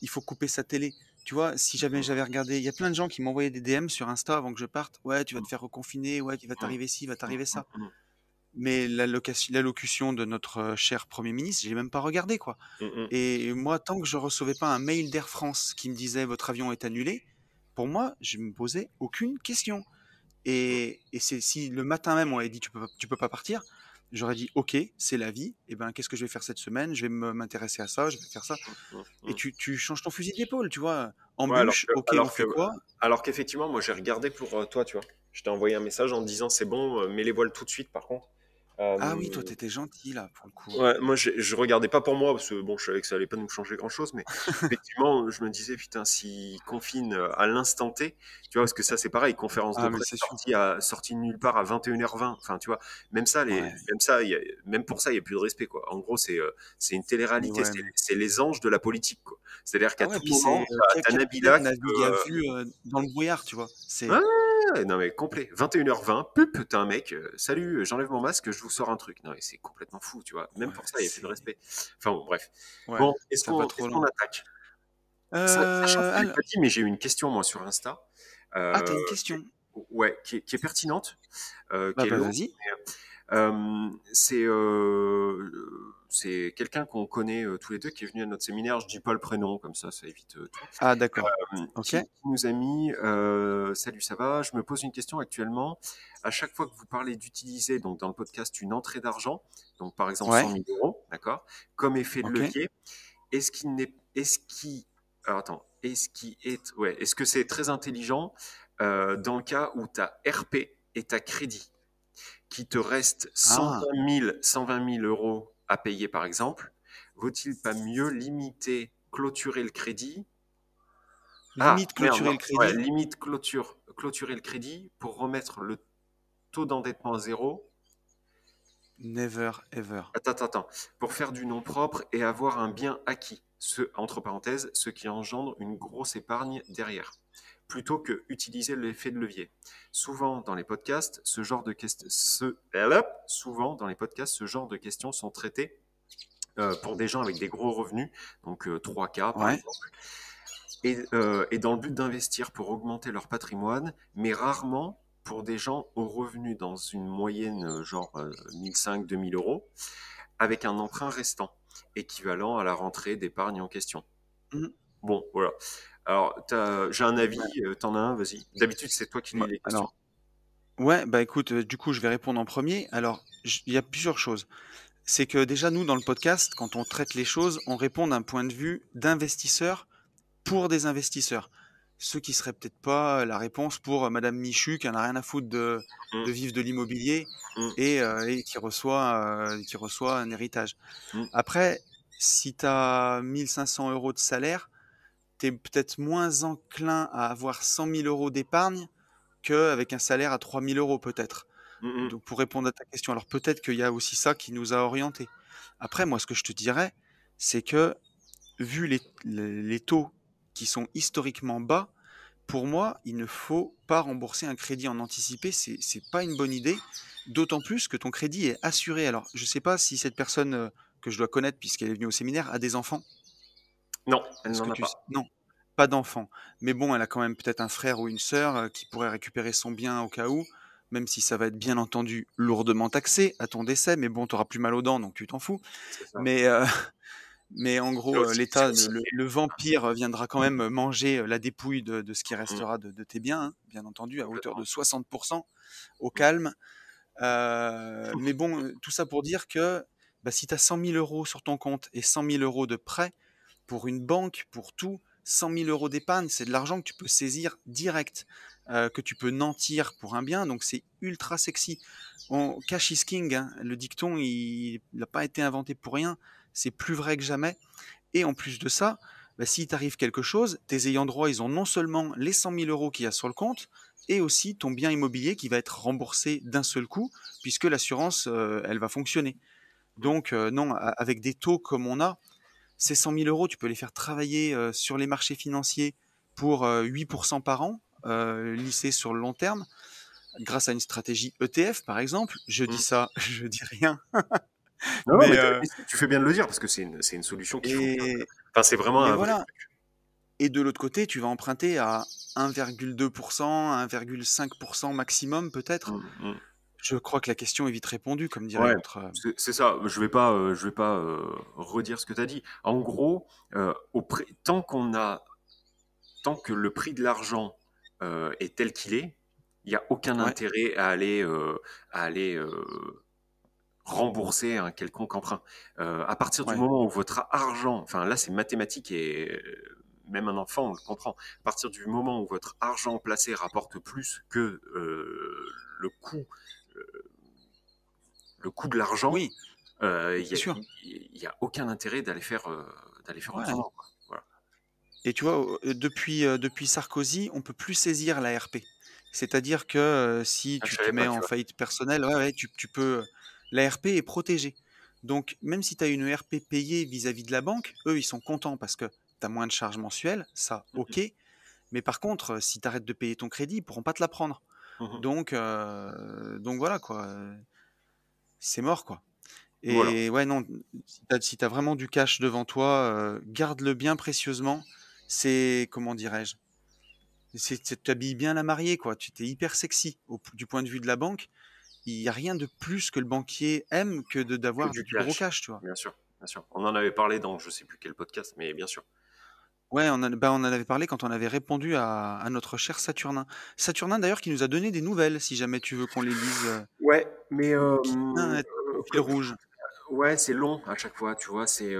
il faut couper sa télé. Tu vois, si jamais hmm, j'avais regardé, il y a plein de gens qui m'envoyaient des DM sur Insta avant que je parte. Ouais, tu vas te hmm, faire reconfiner. Ouais, il va hmm, t'arriver ci, il va t'arriver hmm, ça. hmm, Mais l'allocution de notre cher Premier ministre, j'ai même pas regardé, quoi. hmm, hmm. Et moi, tant que je recevais pas un mail d'Air France qui me disait votre avion est annulé, pour moi, je me posais aucune question. Et c'est si le matin même on avait dit tu peux pas partir, j'aurais dit ok, c'est la vie. Et ben qu'est-ce que je vais faire cette semaine? Je vais m'intéresser à ça, je vais faire ça. Hmm, Et hmm. tu changes ton fusil d'épaule, tu vois. Ouais, Embûche, ok, on fait quoi? alors qu'effectivement, moi, j'ai regardé pour toi, tu vois. Je t'ai envoyé un message en te disant, c'est bon, mets les voiles tout de suite, par contre. Ah oui, toi Euh, t'étais gentil là pour le coup. Ouais, moi je regardais pas pour moi parce que bon, je savais que ça allait pas nous changer grand-chose, mais effectivement, je me disais putain, s'ils confinent à l'instant T, tu vois, parce que ça c'est pareil, conférence de Ah mais presse c'est sûr. sortie de nulle part à 21h20, enfin tu vois, Ouais. même pour ça, il y a plus de respect quoi. En gros, c'est une Mais télé-réalité, ouais, mais. c'est les anges de la politique quoi. C'est-à-dire Ah qu'à ouais, tout puis moment, c'est t'as Nabila Capitaine qui navigue à peut, vue dans le brouillard, tu vois. ouais, C'est. ouais, non mais complet. 21h20, pup, t'as un mec, salut, j'enlève mon masque, je vous sors un truc. Non mais c'est complètement fou, tu vois. Même Ouais, pour ça, il n'y a plus de c'est. respect. Enfin bon, bref. Ouais, Bon, ça va est-ce trop qu'on loin. attaque? Sachant que je l'ai Alors. pas dit, mais j'ai eu une question moi sur Insta, Ah, t'as euh, une qui est, question? ouais, qui est pertinente, qui Bah est lourde. vas-y. Euh, c'est c'est quelqu'un qu'on connaît tous les deux qui est venu à notre séminaire. Je dis pas le prénom, comme ça évite tout. Ah d'accord. Ok. Qui nous a mis salut, ça va? Je me pose une question actuellement. À chaque fois que vous parlez d'utiliser, donc dans le podcast, une entrée d'argent, donc par exemple Ouais. 100 000 euros, d'accord, comme effet de Ok. levier, est-ce qu'il n'est, est-ce qui, alors attends, est-ce qui est, ouais, est-ce que c'est très intelligent dans le cas où tu as RP et tu as crédit, qui te reste Ah. 120 000 euros à payer par exemple, vaut-il pas mieux limiter, clôturer le crédit? Ah, Limite merde, clôturer non. le Ouais, crédit. limite clôturer le crédit pour remettre le taux d'endettement à zéro. Never ever. Attends. Pour faire du nom propre et avoir un bien acquis. Entre parenthèses, ce qui engendre une grosse épargne derrière. Plutôt que utiliser l'effet de levier. Souvent dans les podcasts, ce genre de questions sont traitées pour des gens avec des gros revenus, donc 3K par Ouais. exemple, et dans le but d'investir pour augmenter leur patrimoine, mais rarement pour des gens aux revenus dans une moyenne genre 1500-2000 euros, avec un emprunt restant, équivalent à la rentrée d'épargne en question. Mhm. Bon, voilà. Alors, j'ai un avis, Ouais. t'en as un, vas-y. D'habitude, c'est toi qui lis Bah, les questions. alors, ouais, bah écoute, du coup, je vais répondre en premier. Alors, il y a plusieurs choses. C'est que déjà, nous, dans le podcast, quand on traite les choses, on répond d'un point de vue d'investisseur pour des investisseurs. ceux qui seraient peut-être pas la réponse pour Madame Michu qui en a rien à foutre de Mm. vivre de l'immobilier Mm. et qui reçoit un héritage. Mm. Après, si tu as 1500 € de salaire, tu es peut-être moins enclin à avoir 100 000 € d'épargne qu'avec un salaire à 3 000 € peut-être. Mm. Donc pour répondre à ta question, alors peut-être qu'il y a aussi ça qui nous a orientés. Après, moi, ce que je te dirais, c'est que vu les taux qui sont historiquement bas, pour moi, il ne faut pas rembourser un crédit en anticipé, c'est pas une bonne idée, d'autant plus que ton crédit est assuré. Alors, je sais pas si cette personne que je dois connaître, puisqu'elle est venue au séminaire, a des enfants. Non, elle Est-ce n'en que a tu sais? pas. Non, pas d'enfants. Mais bon, elle a quand même peut-être un frère ou une sœur qui pourrait récupérer son bien au cas où, même si ça va être bien entendu lourdement taxé à ton décès, mais bon, tu auras plus mal aux dents, donc tu t'en fous. C'est ça. Mais, mais en C'est gros, aussi, l'État, le vampire viendra quand même manger la dépouille de ce qui Mm. restera de tes biens, hein, bien entendu, à hauteur Complètement. de 60% au Mm. calme. Mais bon, tout ça pour dire que bah, si tu as 100 000 € sur ton compte et 100 000 € de prêt, pour une banque, pour tout, 100 000 € d'épargne, c'est de l'argent que tu peux saisir direct, que tu peux nantir pour un bien, donc c'est ultra sexy. Cash is king, hein. Le dicton, il n'a pas été inventé pour rien, c'est plus vrai que jamais. Et en plus de ça, bah, s'il t'arrive quelque chose, tes ayants droit, ils ont non seulement les 100 000 € qu'il y a sur le compte, et aussi ton bien immobilier qui va être remboursé d'un seul coup, puisque l'assurance, elle va fonctionner. Donc non, avec des taux comme on a, ces 100 000 €, tu peux les faire travailler sur les marchés financiers pour 8% par an, lissés sur le long terme, grâce à une stratégie ETF, par exemple. Je dis Mm. ça, je dis rien. Non, non, Mais, mais tu fais bien de le dire parce que c'est une solution qui fonctionne. Enfin, c'est vraiment mais un vrai voilà. truc. Et de l'autre côté, tu vas emprunter à 1,2%, 1,5% maximum, peut-être. Mm. Mm. Je crois que la question est vite répondue, comme dirait Ouais, l'autre. c'est ça. Je vais pas redire ce que tu as dit. En gros, tant que le prix de l'argent est tel qu'il est, il n'y a aucun Ouais, intérêt à aller rembourser un quelconque emprunt. À partir du ouais, moment où votre argent, enfin là c'est mathématique et même un enfant on le comprend, à partir du moment où votre argent placé rapporte plus que le coût, le coût de l'argent, oui, il bien n'y a, sûr. y a aucun intérêt d'aller faire Ouais. autrement, quoi. Voilà. Et tu vois, depuis Sarkozy, on peut plus saisir la RP. C'est-à-dire que si Ah, je tu te savais mets pas, tu en vois. faillite personnelle, ouais, ouais, tu peux. La RP est protégée. Donc, même si tu as une RP payée vis-à-vis de la banque, eux, ils sont contents parce que tu as moins de charges mensuelles, ça, Mhm, ok. Mais par contre, si tu arrêtes de payer ton crédit, ils pourront pas te la prendre. mhm. Donc voilà, quoi. C'est mort, quoi. Voilà. Et ouais, non, si t'as vraiment du cash devant toi, garde-le bien précieusement. C'est, comment dirais-je, tu t'habilles bien la mariée, quoi. Tu t'es hyper sexy du point de vue de la banque. Il n'y a rien de plus que le banquier aime que Que d'avoir du du gros cash, cash, tu vois. bien sûr, bien sûr. On en avait parlé dans je sais plus quel podcast, mais bien sûr. Ouais, on en avait parlé quand on avait répondu à notre cher Saturnin. Saturnin, d'ailleurs, qui nous a donné des nouvelles, si jamais tu veux qu'on les lise, Ouais, mais qui tient au fil rouge. ouais, c'est long à chaque fois, tu vois. C'est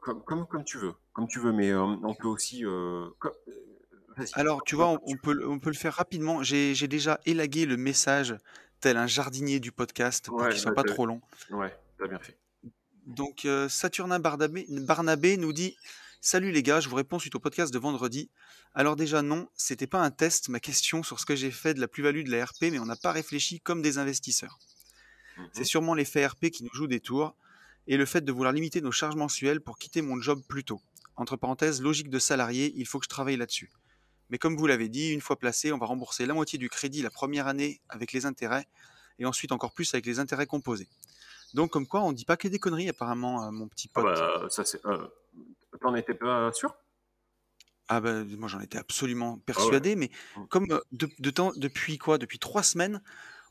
comme tu veux, mais on peut aussi. Vas-y. Alors, tu vois, on peut le faire rapidement. J'ai déjà élagué le message tel un jardinier du podcast pour Ouais, qu'il soit bah, pas trop long. t'as bien fait. Donc, Saturnin Barnabé nous dit: Salut les gars, je vous réponds suite au podcast de vendredi. Alors, déjà, non, c'était pas un test, ma question sur ce que j'ai fait de la plus-value de la RP, mais on n'a pas réfléchi comme des investisseurs. C'est Mhm. sûrement l'effet RP qui nous joue des tours et le fait de vouloir limiter nos charges mensuelles pour quitter mon job plus tôt. Entre parenthèses, logique de salarié, il faut que je travaille là-dessus. Mais comme vous l'avez dit, une fois placé, on va rembourser la moitié du crédit la première année avec les intérêts, et ensuite encore plus avec les intérêts composés. Donc comme quoi, on dit pas que des conneries apparemment, mon petit Ah pote. bah ça c'est. T'en étais pas sûr? Ah ben moi j'en étais absolument Ah ouais. persuadé, mais Mm. comme depuis quoi? Depuis 3 semaines,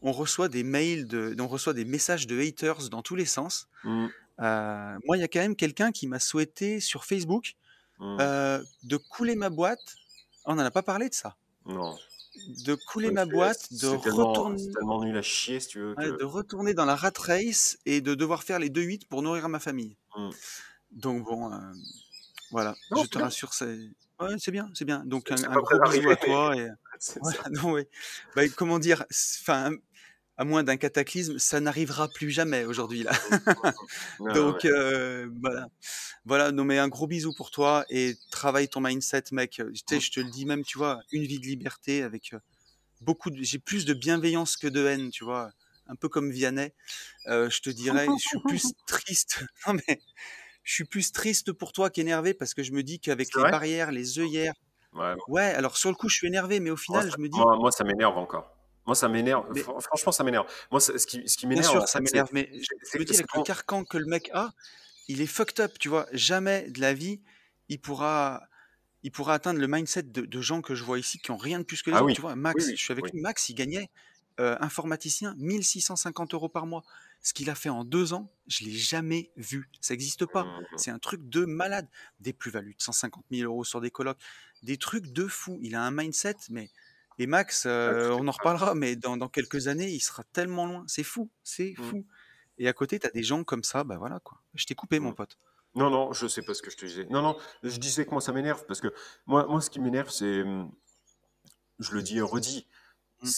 on reçoit des mails, on reçoit des messages de haters dans tous les sens. Mm. Moi, il y a quand même quelqu'un qui m'a souhaité sur Facebook Mm. de couler ma boîte. On n'en a pas parlé de ça. Non. De couler Ouais, ma boîte, c'est tellement nul à chier si tu veux ouais, que. de retourner dans la rat race et de devoir faire les 2-8 pour nourrir ma famille. Mm. Donc bon, Voilà, Non, je c'est te bien. rassure, ouais, c'est bien, c'est bien. Donc C'est un pas près gros bisou d'arriver, à toi et c'est voilà, ça. non, ouais. Bah, comment dire? Enfin, à moins d'un cataclysme, ça n'arrivera plus jamais aujourd'hui là. Non, non, Donc voilà. Voilà, non mais un gros bisou pour toi et travaille ton mindset mec. Tu sais, je te le dis même, tu vois, une vie de liberté avec, j'ai plus de bienveillance que de haine, tu vois? Un peu comme Vianney, je te dirais, je suis plus triste non mais je suis plus triste pour toi qu'énervé parce que je me dis qu'avec c'est les vrai? barrières, les œillères Ouais, ouais, alors sur le coup, je suis énervé, mais au final, je me dis moi, ça m'énerve encore. Moi, ça m'énerve. mais Franchement, ça m'énerve. Moi, ce qui bien m'énerve, en sûr, ça fait, m'énerve, mais je me dis c'est avec le quand. carcan que le mec a, il est fucked up, tu vois? Jamais de la vie, il pourra il pourra atteindre le mindset de gens que je vois ici qui ont rien de plus que les Ah autres, oui, tu vois? oui, Max, oui, je suis avec oui. lui, Max, il gagnait, informaticien, 1 650 € par mois. Ce qu'il a fait en 2 ans, je l'ai jamais vu. Ça existe pas. Mmh. C'est un truc de malade. Des plus-values de 150 000 € sur des colocs, des trucs de fou. Il a un mindset, mais et Max, Ouais, tout est on en capable. reparlera, mais dans quelques années, il sera tellement loin. C'est fou, c'est Mmh, fou. Et à côté, tu as des gens comme ça, bah, voilà, quoi. Je t'ai coupé, mmh. mon pote. Non, non, je sais pas ce que je te disais. Non, non, je disais que moi, ça m'énerve parce que moi, ce qui m'énerve, c'est, je le dis et redis, Mmh.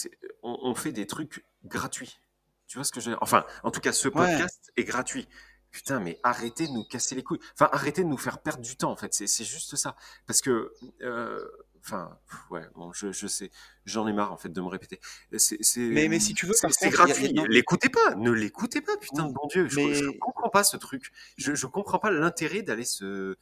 on fait des trucs gratuits. Tu vois ce que je veux dire? Enfin, en tout cas, ce Ouais, podcast est gratuit. Putain, mais arrêtez de nous casser les couilles. Enfin, arrêtez de nous faire perdre du temps, en fait. C'est juste ça. Parce que, enfin, ouais, bon, je sais. J'en ai marre, en fait, de me répéter. mais si tu veux, par C'est contre, il y a gratuit. non, L'écoutez pas. Ne l'écoutez pas, putain de ouais, bon Dieu. Je mais comprends pas ce truc. Je comprends pas l'intérêt d'aller se.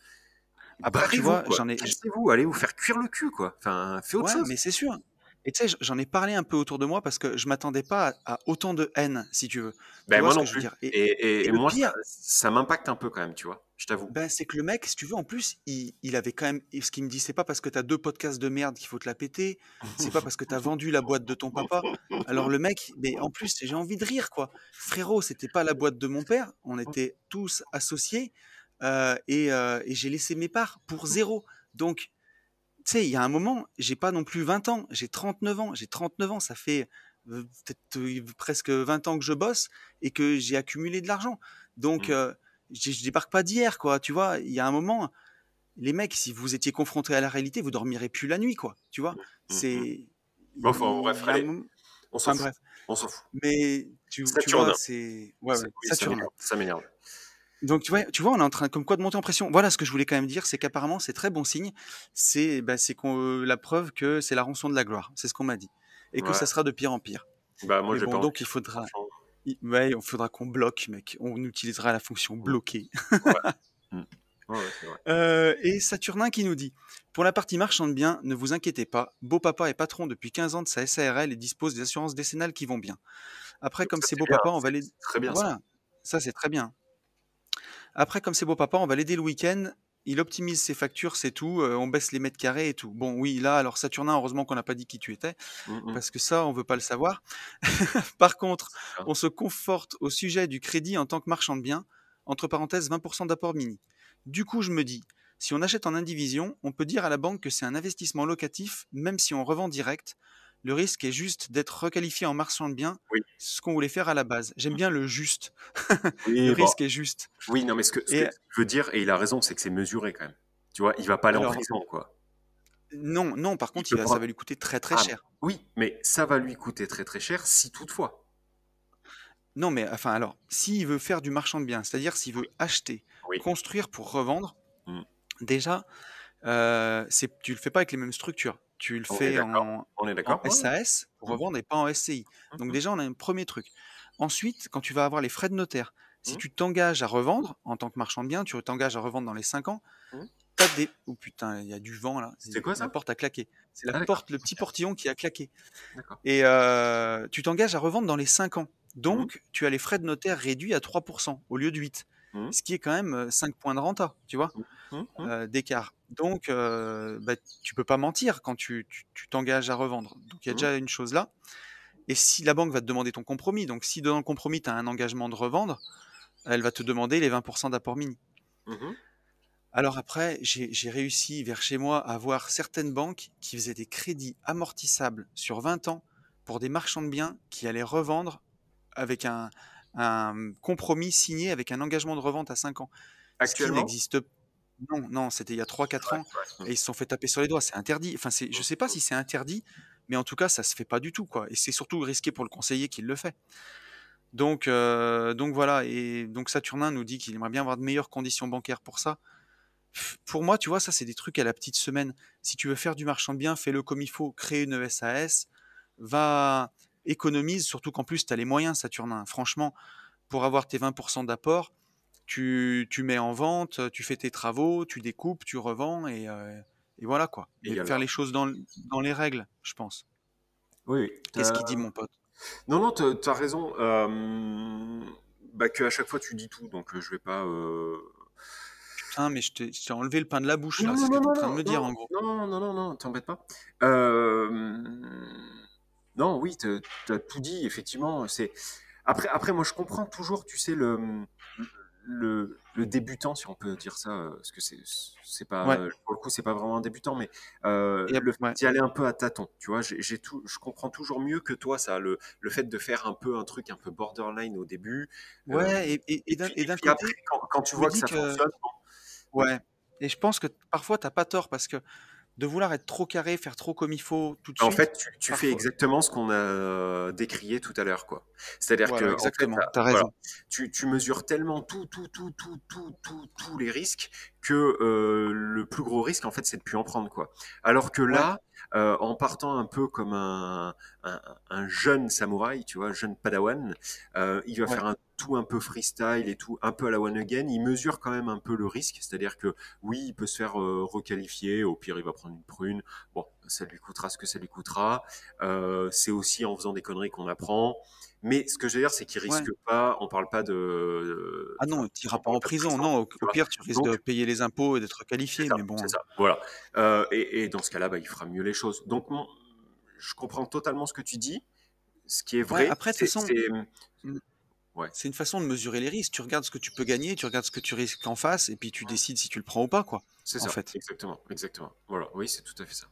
après, tu Barrez-vous, vois, quoi. Cassez-vous. Allez vous faire cuire le cul, quoi. Enfin, fais autre ouais, chose. mais c'est sûr. Et tu sais, j'en ai parlé un peu autour de moi parce que je m'attendais pas à autant de haine, si tu veux. Tu Ben vois moi ce non que je veux plus. dire? Et Et le moi, pire, ça m'impacte un peu quand même, tu vois. Je t'avoue. ben, c'est que le mec, si tu veux, en plus, il avait quand même. Et ce qu'il me dit, c'est pas parce que t'as 2 podcasts de merde qu'il faut te la péter. C'est pas parce que t'as vendu la boîte de ton papa. Alors le mec, mais en plus, j'ai envie de rire, quoi. Frérot, c'était pas la boîte de mon père. On était tous associés et j'ai laissé mes parts pour zéro. Donc, tu sais, il y a un moment, j'ai pas non plus 20 ans, j'ai 39 ans. J'ai 39 ans, ça fait peut-être presque 20 ans que je bosse et que j'ai accumulé de l'argent. Donc, Mm, je débarque pas d'hier, quoi. Tu vois, il y a un moment, les mecs, si vous étiez confrontés à la réalité, vous dormirez plus la nuit, quoi. Tu vois, mm, mm. c'est. Bon, enfin, bref, Il y a un allez, moment. on s'en Enfin, fout. bref. On s'en fout. Mais tu vois, Saturnin. c'est. Ouais, ouais, Oui, ça Saturnin. m'énerve. Ça m'énerve. Donc tu vois, on est en train comme quoi de monter en pression. Voilà ce que je voulais quand même dire, c'est qu'apparemment c'est très bon signe. C'est la preuve que c'est la rançon de la gloire. C'est ce qu'on m'a dit et que Ouais. ça sera de pire en pire. Bah, moi, Mais j'ai bon, pas envie, donc franchement. ouais, il faudra qu'on bloque, mec. On utilisera la fonction Mm, bloquer. ouais. Mm. Ouais, ouais, c'est vrai. Et Saturnin qui nous dit: pour la partie marchande bien, ne vous inquiétez pas. Beau papa est patron depuis 15 ans de sa SARL et dispose des assurances décennales qui vont bien. Après, Donc comme ça, c'est c'est beau bien. papa, on va les C'est très bien, ça. voilà, ça c'est très bien. Après, comme c'est beau papa, on va l'aider le week-end. Il optimise ses factures, c'est tout. On baisse les mètres carrés et tout. Bon, oui, là, alors Saturnin, heureusement qu'on n'a pas dit qui tu étais, Mm, mm. parce que ça, on veut pas le savoir. Par contre, C'est ça. on se conforte au sujet du crédit en tant que marchand de biens, entre parenthèses 20% d'apport mini. Du coup, je me dis, si on achète en indivision, on peut dire à la banque que c'est un investissement locatif, même si on revend direct. Le risque est juste d'être requalifié en marchand de biens, Oui. ce qu'on voulait faire à la base. J'aime bien le juste. Le Oui, bon. risque est juste. Oui, non, mais ce que Et je veux dire, et il a raison, c'est que c'est mesuré quand même. Tu vois, il va pas aller en alors, prison, quoi. non, non, par Il contre, peut ça pas. va lui coûter très très Ah, cher. oui, mais ça va lui coûter très très cher si toutefois. Non, mais enfin, alors, s'il veut faire du marchand de biens, c'est-à-dire s'il Oui, veut acheter, oui. construire pour revendre, Mm. déjà, tu le fais pas avec les mêmes structures. Tu le On est fais d'accord. en, On est en d'accord. Ouais. SAS pour Mm, revendre et pas en SCI. Donc mm, déjà, on a un premier truc. Ensuite, quand tu vas avoir les frais de notaire, si mm, tu t'engages à revendre en tant que marchand de biens, tu t'engages à revendre dans les 5 ans, mm. t'as des... Oh putain, il y a du vent là, C'est quoi la ça? porte a claqué. C'est la Ah, d'accord. porte, le petit portillon qui a claqué. D'accord. Et tu t'engages à revendre dans les 5 ans. Mm, Donc, tu as les frais de notaire réduits à 3% au lieu de 8. mm, Ce qui est quand même 5 points de renta, tu vois, mm, mm, mm, d'écart. Donc, bah, tu peux pas mentir quand tu t'engages à revendre. Donc, il y a mm, déjà une chose là. Et si la banque va te demander ton compromis, donc si dans le compromis, tu as un engagement de revendre, elle va te demander les 20% d'apport mini. mhm. Alors après, j'ai réussi vers chez moi à voir certaines banques qui faisaient des crédits amortissables sur 20 ans pour des marchands de biens qui allaient revendre avec un compromis signé avec un engagement de revente à 5 ans. Ce qui Actuellement? n'existe pas. Non, non, c'était il y a 3-4 ans Ouais. et ils se sont fait taper sur les doigts. C'est interdit. Enfin, je sais pas si c'est interdit, mais en tout cas, ça se fait pas du tout, quoi. Et c'est surtout risqué pour le conseiller qui le fait. Donc voilà. Et donc Saturnin nous dit qu'il aimerait bien avoir de meilleures conditions bancaires pour ça. Pour moi, tu vois, ça, c'est des trucs à la petite semaine. Si tu veux faire du marchand de biens, fais-le comme il faut. Crée une SAS, économise, surtout qu'en plus, tu as les moyens, Saturnin. Franchement, pour avoir tes 20% d'apport, tu mets en vente, tu fais tes travaux, tu découpes, tu revends et voilà quoi. Et Mais il y a faire les choses dans les règles, je pense. Oui, oui. Qu'est-ce qu'il dit, mon pote? Non, non, t'as raison. Bah, que à chaque fois tu dis tout, donc je vais pas. Putain, mais je t'ai enlevé le pain de la bouche Non, là, c'est non, ce que non, tu es en non, train de non, me dire en gros. non, non, non, non, t'embête pas. Non, oui, t'as tout dit, effectivement. Après, moi, je comprends toujours, tu sais, le débutant, si on peut dire ça, parce que c'est Ouais, pas, pour le coup, c'est pas vraiment un débutant, mais le fait ouais. d'y aller un peu à tâtons, tu vois, je comprends toujours mieux que toi, ça, le fait de faire un peu un truc un peu borderline au début, Ouais, et d'un puis après, côté, quand tu je me vois que dis ça que, fonctionne, bon, oui. ouais, et je pense que parfois t'as pas tort parce que de vouloir être trop carré, faire trop comme il faut tout de En suite, fait, tu fais parfois, exactement ce qu'on a décrié tout à l'heure, quoi. C'est-à-dire voilà, que, en fait, exactement, t'as voilà, raison. tu mesures tellement tous les risques que le plus gros risque, en fait, c'est de plus en prendre, quoi. Alors que Ouais, là, en partant un peu comme un jeune samouraï, tu vois, un jeune padawan, il va ouais, faire un tout un peu freestyle et tout, un peu à la one again. Il mesure quand même un peu le risque, c'est-à-dire que oui, il peut se faire requalifier. Au pire, il va prendre une prune. Bon, ça lui coûtera ce que ça lui coûtera. C'est aussi en faisant des conneries qu'on apprend. Mais ce que je veux dire, c'est qu'il ouais. risque pas. On parle pas de, Ah enfin, non, tu iras on pas parle en pas de prison. prison, Non, tu au vois. pire, tu risques Donc de payer les impôts et d'être qualifié, mais c'est bon. ça. Voilà. Et dans ce cas-là, bah, il fera mieux les choses. Donc, je comprends totalement ce que tu dis. Ce qui est Ouais, vrai, après, de toute façon, mm, ouais, c'est une façon de mesurer les risques. Tu regardes ce que tu peux gagner, tu regardes ce que tu risques en face, et puis tu décides si tu le prends ou pas, quoi, c'est en ça, fait. exactement, exactement. Voilà, oui, c'est tout à fait ça.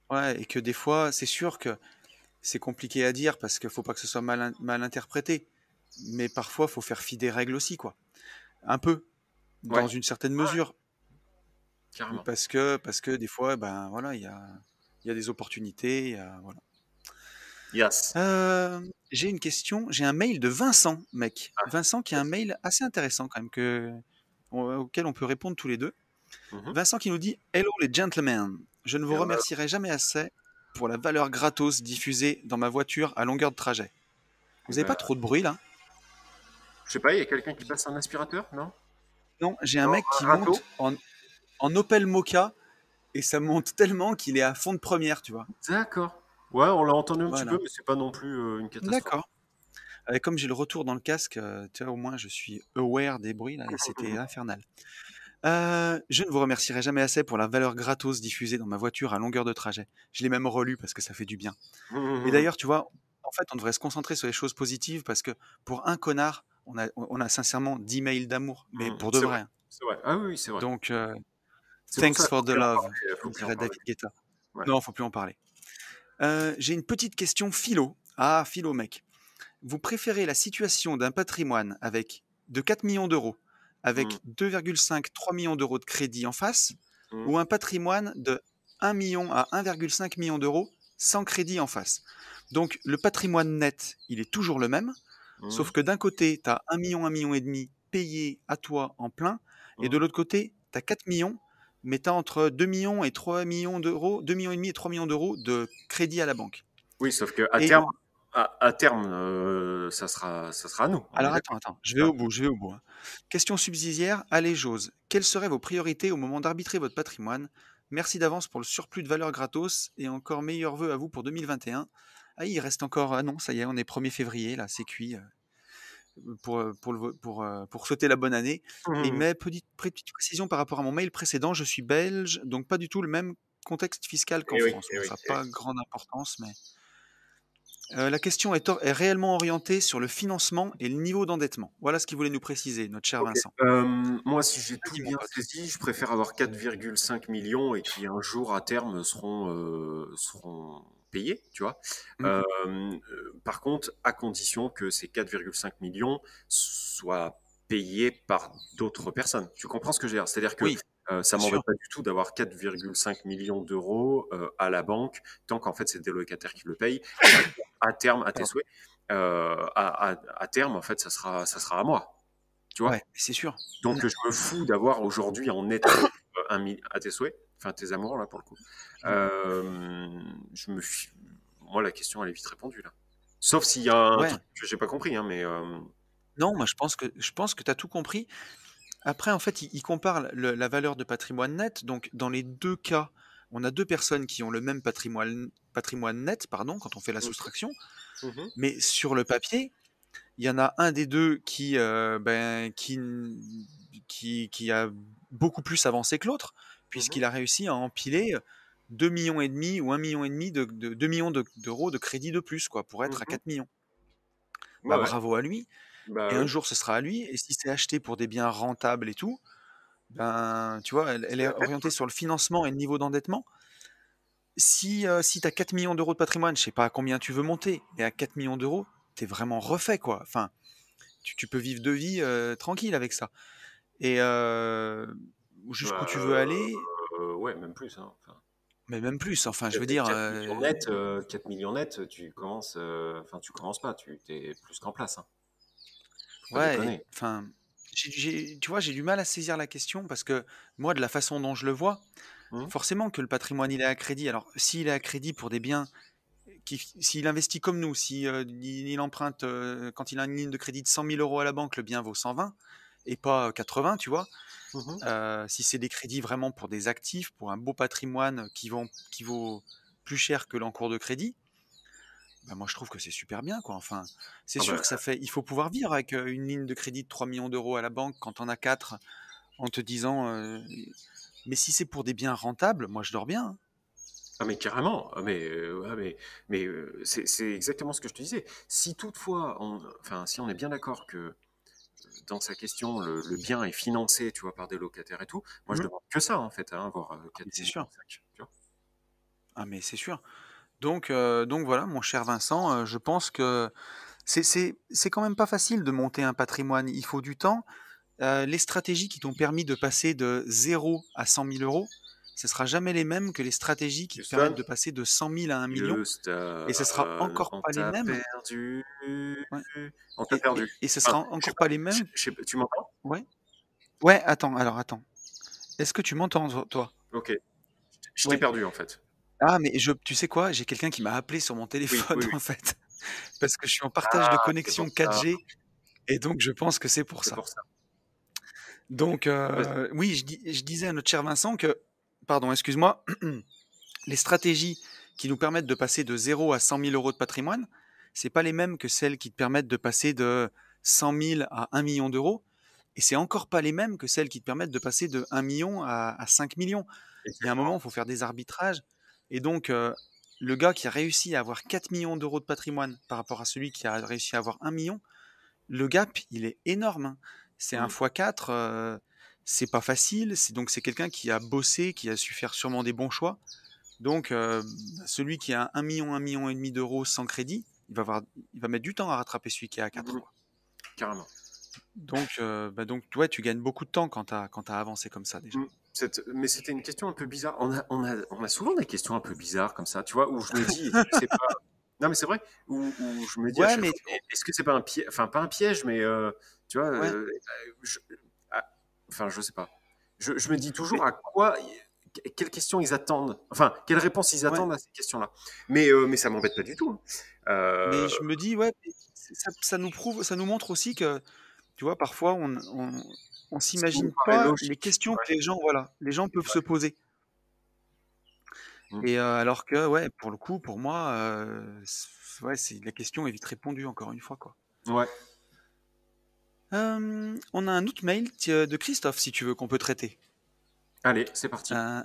Ouais, et que des fois, c'est sûr que c'est compliqué à dire parce qu'il faut pas que ce soit mal interprété. Mais parfois, faut faire fi des règles aussi, quoi. Un peu, dans Ouais, une certaine mesure. carrément. Parce que des fois, ben voilà, il y a des opportunités, voilà. Yes. J'ai une question, j'ai un mail de Vincent, mec. Ah, Vincent qui a un vas-y. mail assez intéressant quand même, auquel on peut répondre tous les deux. Mhm. Vincent qui nous dit: Hello les gentlemen, je ne vous Hello. remercierai jamais assez pour la valeur gratos diffusée dans ma voiture à longueur de trajet. Eh Vous avez pas ben, trop de bruit là? je sais pas, il y a quelqu'un qui passe un aspirateur, non? Non, j'ai un Non, mec un qui râteau? monte en Opel Mokka et ça monte tellement qu'il est à fond de première, tu vois. D'accord. Ouais, on l'a entendu un petit peu, Voilà. mais c'est pas non plus une catastrophe. D'accord. Comme j'ai le retour dans le casque, tu vois, au moins je suis aware des bruits là et c'était infernal. Je ne vous remercierai jamais assez pour la valeur gratos diffusée dans ma voiture à longueur de trajet. Je l'ai même relu parce que ça fait du bien. Et d'ailleurs, tu vois, en fait, on devrait se concentrer sur les choses positives parce que pour un connard, on a sincèrement 10 mails d'amour, mais pour de C'est vrai, vrai, hein. c'est vrai. Ah oui, oui, c'est vrai. Donc, C'est pour ça thanks qu'il for faut the plus en love, parler. Faut plus en dirait parler. David Guetta. Ouais. Non, faut plus en parler. J'ai une petite question philo. Ah, philo, mec. Vous préférez la situation d'un patrimoine de 4 millions d'euros, Mm, avec 2,5-3 millions d'euros de crédit en face, mm, ou un patrimoine de 1 million à 1,5 million d'euros sans crédit en face? Donc le patrimoine net, il est toujours le même, mm, sauf que d'un côté, tu as 1 million et demi payé à toi en plein, et de mm. l'autre côté, tu as 4 millions, mais tu as entre 2 millions et 3 millions d'euros, 2 millions et demi et 3 millions d'euros de crédit à la banque. Oui, sauf que Et à terme, ça sera à nous. On est Alors d'accord. attends, je vais Ouais. au bout, je vais au bout, hein. Question subsidiaire, allez j'ose. Quelles seraient vos priorités au moment d'arbitrer votre patrimoine? Merci d'avance pour le surplus de valeur gratos et encore meilleurs vœux à vous pour 2021. Ah, il reste encore. Ah non, ça y est, on est 1er février, là, c'est cuit pour souhaiter la bonne année. Et Mhm. mais petite précision par rapport à mon mail précédent, je suis belge, donc pas du tout le même contexte fiscal qu'en Eh oui, France. eh Bon, oui, ça n'a eh oui. pas grande importance, mais. La question est réellement orientée sur le financement et le niveau d'endettement. Voilà ce qu'il voulait nous préciser, notre cher Ok. Vincent. Moi, si j'ai tout Vas-y, mon bien pote. saisi, je préfère avoir 4,5 millions et qui un jour à terme seront payés, tu vois. Mm. Par contre, à condition que ces 4,5 millions soient payé par d'autres personnes. Tu comprends ce que je veux dire? C'est-à-dire que Oui, ça bien m'embête sûr. pas du tout d'avoir 4,5 millions d'euros à la banque, tant qu'en fait c'est des locataires qui le payent. Et à terme, à tes Pardon. souhaits, à terme, en fait, ça sera à moi. Tu vois? Ouais, c'est sûr. Donc je me fous d'avoir aujourd'hui en net à tes souhaits, enfin tes amours là pour le coup. Mm. Je me fie- Moi la question elle est vite répondue là. Sauf s'il y a un Ouais. truc que j'ai pas compris, hein, mais Non, moi je pense que tu as tout compris. Après, en fait, il compare la valeur de patrimoine net. Donc, dans les deux cas, on a deux personnes qui ont le même patrimoine net, pardon, quand on fait la mhm, soustraction. mhm, Mais sur le papier, il y en a un des deux qui a beaucoup plus avancé que l'autre, mhm, puisqu'il a réussi à empiler 2,5 millions ou 1,5 million de 2 millions d'euros de crédit de plus, quoi, pour être à mhm. 4 millions. Ouais, Bah, ouais, bravo à lui. Et bah un oui, jour, ce sera à lui. Et si c'est acheté pour des biens rentables et tout, ben, tu vois, elle c'est est la fête. orientée sur le financement et le niveau d'endettement. Si tu as 4 millions d'euros de patrimoine, je sais pas à combien tu veux monter, mais à 4 millions d'euros, t'es vraiment refait, quoi. Enfin, tu peux vivre deux vies tranquille avec ça. Et jusqu'où Bah, tu veux aller, ouais, même plus, hein. Enfin, mais même plus. Enfin, je veux 4, dire, 4 millions net, 4 millions net, enfin tu commences pas, tu t'es plus qu'en place, hein. Faut pas ouais, déconner. enfin, tu vois, j'ai du mal à saisir la question parce que moi, de la façon dont je le vois, Hmm, forcément que le patrimoine il est à crédit. Alors, s'il est à crédit pour des biens s'il investit comme nous, si il emprunte, quand il a une ligne de crédit de 100 000 euros à la banque, le bien vaut 120 et pas 80, tu vois. mhm. Si c'est des crédits vraiment pour des actifs, pour un beau patrimoine qui vaut plus cher que l'encours de crédit, bah moi je trouve que c'est super bien, quoi. Enfin, c'est Ah sûr bah, que il faut pouvoir vivre avec une ligne de crédit de 3 millions d'euros à la banque quand on a 4 en te disant, mais si c'est pour des biens rentables, moi je dors bien, hein. ah mais carrément, c'est exactement ce que je te disais. Si toutefois, enfin, si on est bien d'accord que dans sa question, le bien est financé, tu vois, par des locataires et tout, moi je Mhm. demande que ça en fait, hein, avoir Mais 4 c'est millions, sûr. 5, tu vois. Ah mais c'est sûr. Donc voilà, mon cher Vincent, je pense que c'est quand même pas facile de monter un patrimoine. Il faut du temps. Les stratégies qui t'ont permis de passer de 0 à 100 000 euros, ce sera jamais les mêmes que les stratégies qui te permettent Houston, de passer de 100 000 à 1 million. Et ce sera Houston, encore on pas les t'a mêmes. perdu, Ouais. on t'a perdu. Et ce Enfin, sera je sais encore pas, pas les mêmes. tu m'entends? Ouais. Ouais, attends, alors attends. Est-ce que tu m'entends, toi? Ok, je t'ai Ouais. perdu en fait. Ah, mais tu sais quoi? J'ai quelqu'un qui m'a appelé sur mon Oui, téléphone, oui, oui. en fait. Parce que je suis en partage de Ah, c'est connexion pour ça, 4G. Et donc, je pense que c'est pour c'est ça. pour ça. Donc, Vas-y. oui, je disais à notre cher Vincent que, pardon, excuse-moi, les stratégies qui nous permettent de passer de 0 à 100 000 euros de patrimoine, c'est pas les mêmes que celles qui te permettent de passer de 100 000 à 1 million d'euros. Et c'est encore pas les mêmes que celles qui te permettent de passer de 1 million à 5 millions. Il y a un moment, Exactement. il faut faire des arbitrages. Et donc, le gars qui a réussi à avoir 4 millions d'euros de patrimoine par rapport à celui qui a réussi à avoir 1 million, le gap, il est énorme, hein. C'est un Hmm. x 4, c'est pas facile. Donc, c'est quelqu'un qui a bossé, qui a su faire sûrement des bons choix. Donc, celui qui a 1 million et demi d'euros sans crédit, il va mettre du temps à rattraper celui qui est à 4, Mhm. quoi. Carrément. Donc, ouais, tu gagnes beaucoup de temps quand t'as avancé comme ça déjà. Hmm. Mais c'était une question un peu bizarre. On a souvent des questions un peu bizarres comme ça, tu vois, où je me dis, est-ce que c'est pas. Non, mais c'est vrai, où je me dis à Ouais, chaque mais fois, est-ce que c'est pas un piège, enfin, pas un piège, mais tu vois, ouais, je- ah, enfin, je sais pas. Je me dis toujours mais à quoi, quelles questions ils attendent, enfin, quelles réponses ils ouais, attendent à ces questions-là. Mais ça m'embête pas du tout, hein. mais Euh, je me dis ouais, mais ça nous montre aussi que tu vois parfois on ça nous s'imagine paraît pas les logique. questions que les gens peuvent se poser. Ouais. Et alors que ouais, pour le coup, pour moi, ouais, c'est la question est vite répondue encore une fois, quoi. Ouais. On a un autre mail de Christophe si tu veux qu'on peut traiter. Allez, c'est parti. Euh,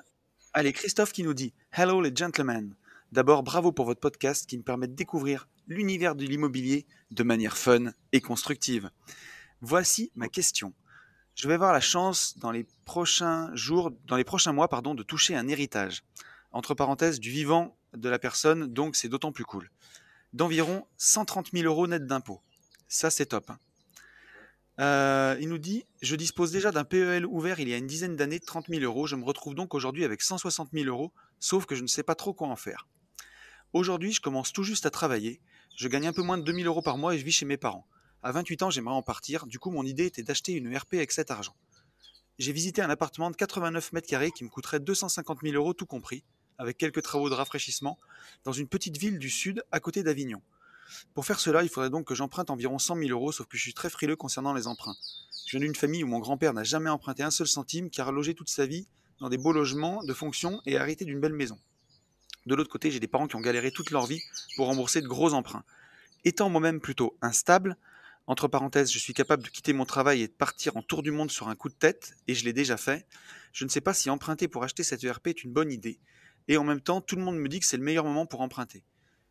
Allez, Christophe qui nous dit Hello les gentlemen. D'abord, bravo pour votre podcast qui me permet de découvrir l'univers de l'immobilier de manière fun et constructive. Voici ma question. Je vais avoir la chance dans les prochains jours, dans les prochains mois, pardon, de toucher un héritage. Entre parenthèses, du vivant de la personne, donc c'est d'autant plus cool. D'environ 130 000 euros net d'impôts. Ça, c'est top, hein. Il nous dit: «Je dispose déjà d'un PEL ouvert il y a une dizaine d'années de 30 000 euros. Je me retrouve donc aujourd'hui avec 160 000 euros, sauf que je ne sais pas trop quoi en faire. Aujourd'hui, je commence tout juste à travailler. Je gagne un peu moins de 2 000 euros par mois et je vis chez mes parents. À 28 ans, j'aimerais en partir. Du coup, mon idée était d'acheter une RP avec cet argent. J'ai visité un appartement de 89 mètres carrés qui me coûterait 250 000 euros tout compris, avec quelques travaux de rafraîchissement, dans une petite ville du sud à côté d'Avignon. Pour faire cela, il faudrait donc que j'emprunte environ 100 000 euros, sauf que je suis très frileux concernant les emprunts. Je viens d'une famille où mon grand-père n'a jamais emprunté un seul centime, car a logé toute sa vie dans des beaux logements de fonction et a hérité d'une belle maison. De l'autre côté, j'ai des parents qui ont galéré toute leur vie pour rembourser de gros emprunts. Étant moi-même plutôt instable, entre parenthèses, je suis capable de quitter mon travail et de partir en tour du monde sur un coup de tête, et je l'ai déjà fait, je ne sais pas si emprunter pour acheter cette ERP est une bonne idée. Et en même temps, tout le monde me dit que c'est le meilleur moment pour emprunter.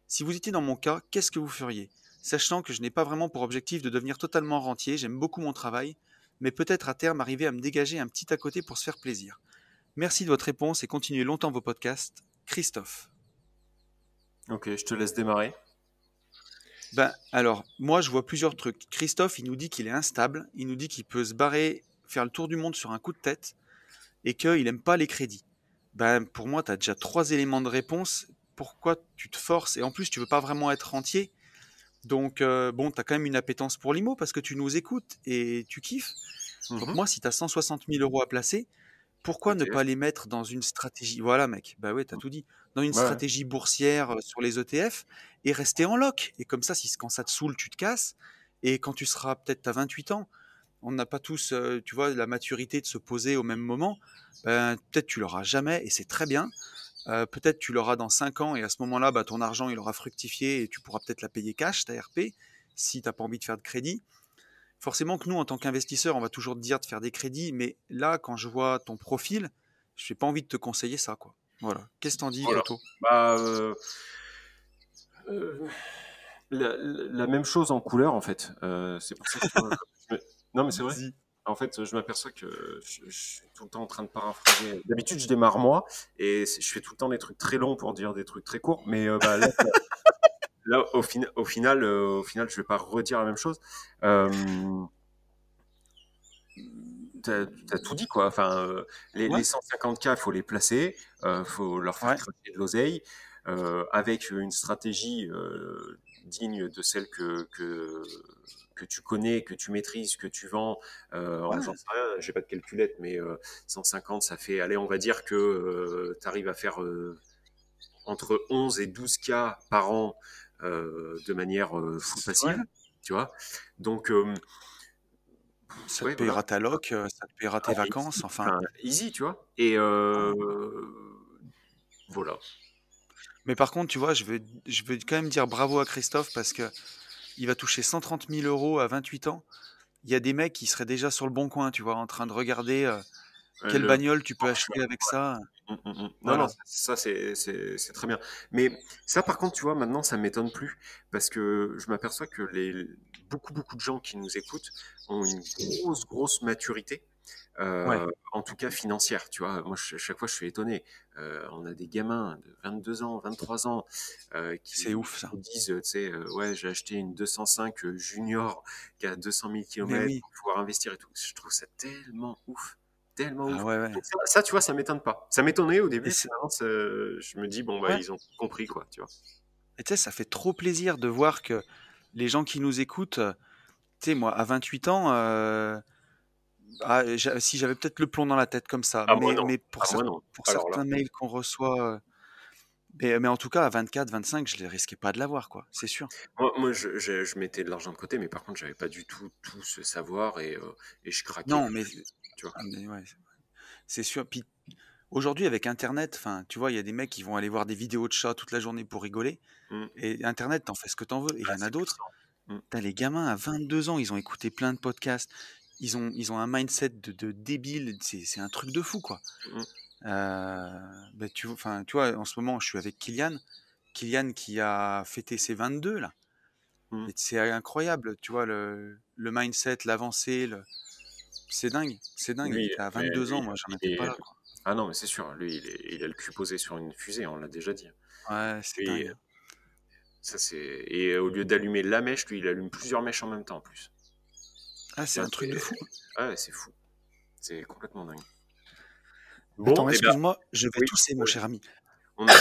Si vous étiez dans mon cas, qu'est-ce que vous feriez? Sachant que je n'ai pas vraiment pour objectif de devenir totalement rentier, j'aime beaucoup mon travail, mais peut-être à terme arriver à me dégager un petit à côté pour se faire plaisir. Merci de votre réponse et continuez longtemps vos podcasts. Christophe. Ok, je te laisse démarrer. Alors, moi, je vois plusieurs trucs. Christophe, il nous dit qu'il est instable, il nous dit qu'il peut se barrer, faire le tour du monde sur un coup de tête, et qu'il n'aime pas les crédits. Pour moi, tu as déjà 3 éléments de réponse. Pourquoi tu te forces? Et en plus, tu veux pas vraiment être rentier. Donc, bon, tu as quand même une appétence pour l'IMO parce que tu nous écoutes et tu kiffes. Donc, moi, si tu as 160 000 euros à placer, pourquoi ne ETF. pas les mettre dans une stratégie? Voilà, mec, bah ouais, t'as tout dit. Dans une Ouais. stratégie boursière sur les ETF et rester en loc. Et comme ça, si quand ça te saoule, tu te casses. Et quand tu seras peut-être à 28 ans, on n'a pas tous, tu vois, la maturité de se poser au même moment. Peut-être tu l'auras jamais et c'est très bien. Peut-être tu l'auras dans 5 ans et à ce moment-là, ton argent il aura fructifié et tu pourras peut-être la payer cash, ta RP, si tu n'as pas envie de faire de crédit. Forcément que nous, en tant qu'investisseurs, on va toujours te dire de faire des crédits, mais là, quand je vois ton profil, je n'ai pas envie de te conseiller ça, quoi. Voilà. Qu'est-ce que t'en dis, Voilà. Toto? La même chose en couleur, en fait. C'est pour ça que non, mais c'est vrai. Vas-y. En fait, je m'aperçois que je suis tout le temps en train de paraphraser. D'habitude, je démarre moi et je fais tout le temps des trucs très longs pour dire des trucs très courts. Mais là, au final, je vais pas redire la même chose. T'as tout dit, quoi. Enfin, les Ouais. 150K, il faut les placer, faut leur faire Ouais. craquer de l'oseille, avec une stratégie digne de celle que tu connais, que tu maîtrises, que tu vends. Ouais. J'en sais rien, j'ai pas de calculette, mais 150, ça fait, allez, on va dire que tu arrives à faire entre 11 et 12K par an de manière full passive, Ouais. tu vois. Donc, Ça te ouais, payera voilà. ta loc, ça te payera tes vacances, enfin. Easy, tu vois. Et voilà. Mais par contre, tu vois, je veux quand même dire bravo à Christophe parce que il va toucher 130 000 euros à 28 ans. Il y a des mecs qui seraient déjà sur le bon coin, tu vois, en train de regarder quelle Le bagnole tu peux acheter avec ça. Non, non, Voilà. ça c'est très bien. Mais ça, par contre, tu vois, maintenant, ça m'étonne plus parce que je m'aperçois que beaucoup de gens qui nous écoutent ont une grosse maturité. Ouais. En tout cas financière, tu vois. Moi, chaque fois, je suis étonné. On a des gamins de 22 ans, 23 ans C'est qui ouf, ça. nous disent, tu sais, ouais, j'ai acheté une 205 junior qui a 200 000 Mais km oui. pour pouvoir investir et tout. Je trouve ça tellement ouf, tellement Ah ouf. ouais, ouais. Donc ça, tu vois, ça m'étonne pas. Ça m'étonnait au Et début, c'est- finalement, je me dis, bon, bah, ouais. ils ont compris, quoi, tu vois. Et tu sais, ça fait trop plaisir de voir que les gens qui nous écoutent, tu sais, moi, à 28 ans, si j'avais peut-être le plomb dans la tête comme ça, Ah, moi, non. mais Ah, moi, non. pour Alors là. certains mails qu'on reçoit, mais en tout cas, à 24, 25, je ne risquais pas de l'avoir, quoi, c'est sûr. Moi, je mettais de l'argent de côté, mais par contre, j'avais pas du tout ce savoir et je craquais Non, plus vite, tu vois. mais ouais, c'est sûr. Puis aujourd'hui, avec Internet, enfin, tu vois, il y a des mecs qui vont aller voir des vidéos de chats toute la journée pour rigoler. Mm. Et Internet, t'en fais ce que t'en veux. Et il y Ah, en a c'est d'autres. puissant. Mm. T'as les gamins à 22 ans, ils ont écouté plein de podcasts. Ils ont un mindset de débile. C'est un truc de fou, quoi. Mm. Tu vois, en ce moment, je suis avec Kylian. Kylian qui a fêté ses 22, là. Mm. Et c'est incroyable, tu vois, le mindset, l'avancée. C'est dingue. C'est dingue. Lui, À mais 22 ans, lui, moi, j'en il étais pas est... là, quoi. Ah non, mais c'est sûr, lui, il a le cul posé sur une fusée, on l'a déjà dit. Ouais, c'est Lui, dingue. ça c'est... Et au lieu d'allumer la mèche, lui, il allume plusieurs mèches en même temps, en plus. Ah, c'est Ouais, un truc de fou. ouais, c'est fou. C'est complètement dingue. Attends, Bon, et ben, excuse-moi, je vais oui, tousser, mon cher ami. on a,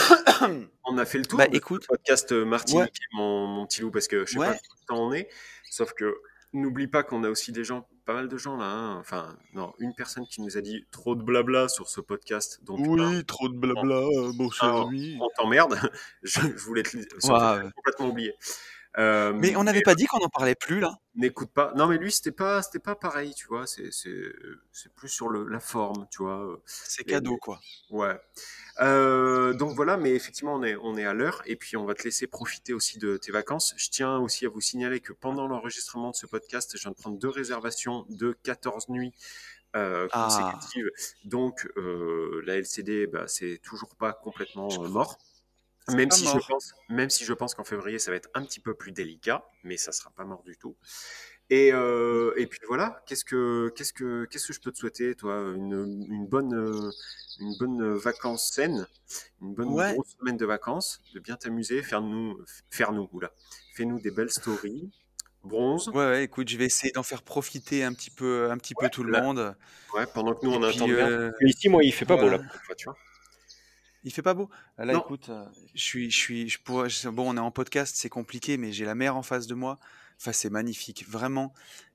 on a fait le Bah tour de ce écoute, podcast ouais, Martinique, mon petit loup, parce que je sais pas ouais, combien de temps on est, sauf que n'oublie pas qu'on a aussi des gens, pas mal de gens là, hein. Enfin, non, une personne qui nous a dit trop de blabla sur ce podcast dont tu parles. oui, trop de blabla, mon cher Ah, ami. on t'emmerde. Je voulais ça me fait Ouah, complètement oublier. mais on n'avait pas dit qu'on en parlait plus là? N'écoute pas. Non, mais lui, c'était pas pareil, tu vois. C'est plus sur la forme, tu vois. C'est Les, cadeau, quoi. ouais. Donc voilà, mais effectivement, on est à l'heure et puis on va te laisser profiter aussi de tes vacances. Je tiens aussi à vous signaler que pendant l'enregistrement de ce podcast, je viens de prendre 2 réservations de 14 nuits Ah, consécutives. Donc la LCD, bah, c'est toujours pas complètement mort. c'est pas mort. Même si je pense qu'en février, ça va être un petit peu plus délicat, mais ça sera pas mort du tout. Mm. Et puis voilà, qu'est-ce que je peux te souhaiter, toi, une bonne vacances saine, une bonne Ouais, grosse semaine de vacances, de bien t'amuser, oula, fais-nous des belles stories, bronze, ouais, ouais, écoute, je vais essayer d'en faire profiter un petit peu tout le là, monde. ouais, pendant que nous Et on a un temps puis, de merde. Mais ici, moi, il fait pas beau là, voilà. pour une fois, tu vois. Il fait pas beau. Ah, là, Non, écoute, bon, on est en podcast, c'est compliqué, mais j'ai la mer en face de moi. Enfin, c'est magnifique, vraiment.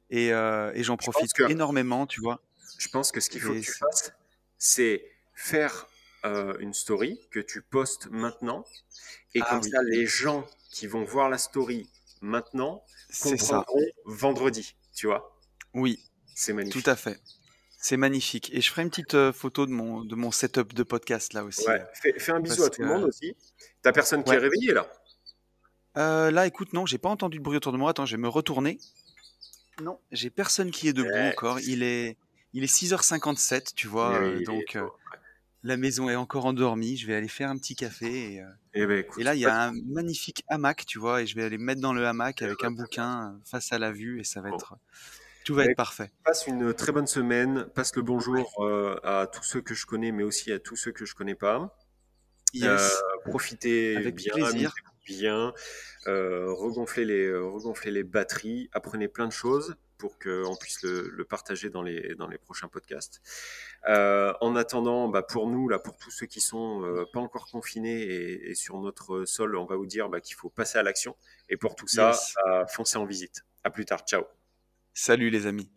Et j'en je pense profite que énormément, tu vois. Je pense que ce qu'il faut que Et tu c'est fasses, c'est faire une story que tu postes maintenant. Et Ah comme oui, ça, les gens qui vont voir la story maintenant c'est ça. comprendront vendredi. Tu vois, Oui, c'est tout magnifique. à fait. C'est magnifique. Et je ferai une petite photo de mon setup de podcast là aussi. Ouais, fais un bisou Parce à tout le monde que, aussi. T'as personne qui est ouais. réveillé là. Là, écoute, non, j'ai pas entendu de bruit autour de moi. Attends, je vais me retourner. Non, j'ai personne qui est debout Eh, encore. Il est 6h57, tu vois. oui, Donc, tu vois. la maison est encore endormie. Je vais aller faire un petit café. Eh ben Et écoute, là, il y a un magnifique hamac, tu vois. Et je vais aller me mettre dans le hamac avec un très bien. bouquin face à la vue. Et Bon. tout va Ben, être écoute, parfait. passe une très bonne semaine. Passe le bonjour à tous ceux que je connais, mais aussi à tous ceux que je connais pas. Euh, Yes, Profitez avec bien, plaisir. amusez-vous bien, regonflez les batteries, apprenez plein de choses pour qu'on puisse le partager dans les prochains podcasts. En attendant, bah, pour nous, là, pour tous ceux qui sont pas encore confinés et sur notre sol, on va vous dire bah, qu'il faut passer à l'action. Et pour tout ça, Yes. foncez en visite. À plus tard. Ciao. Salut les amis.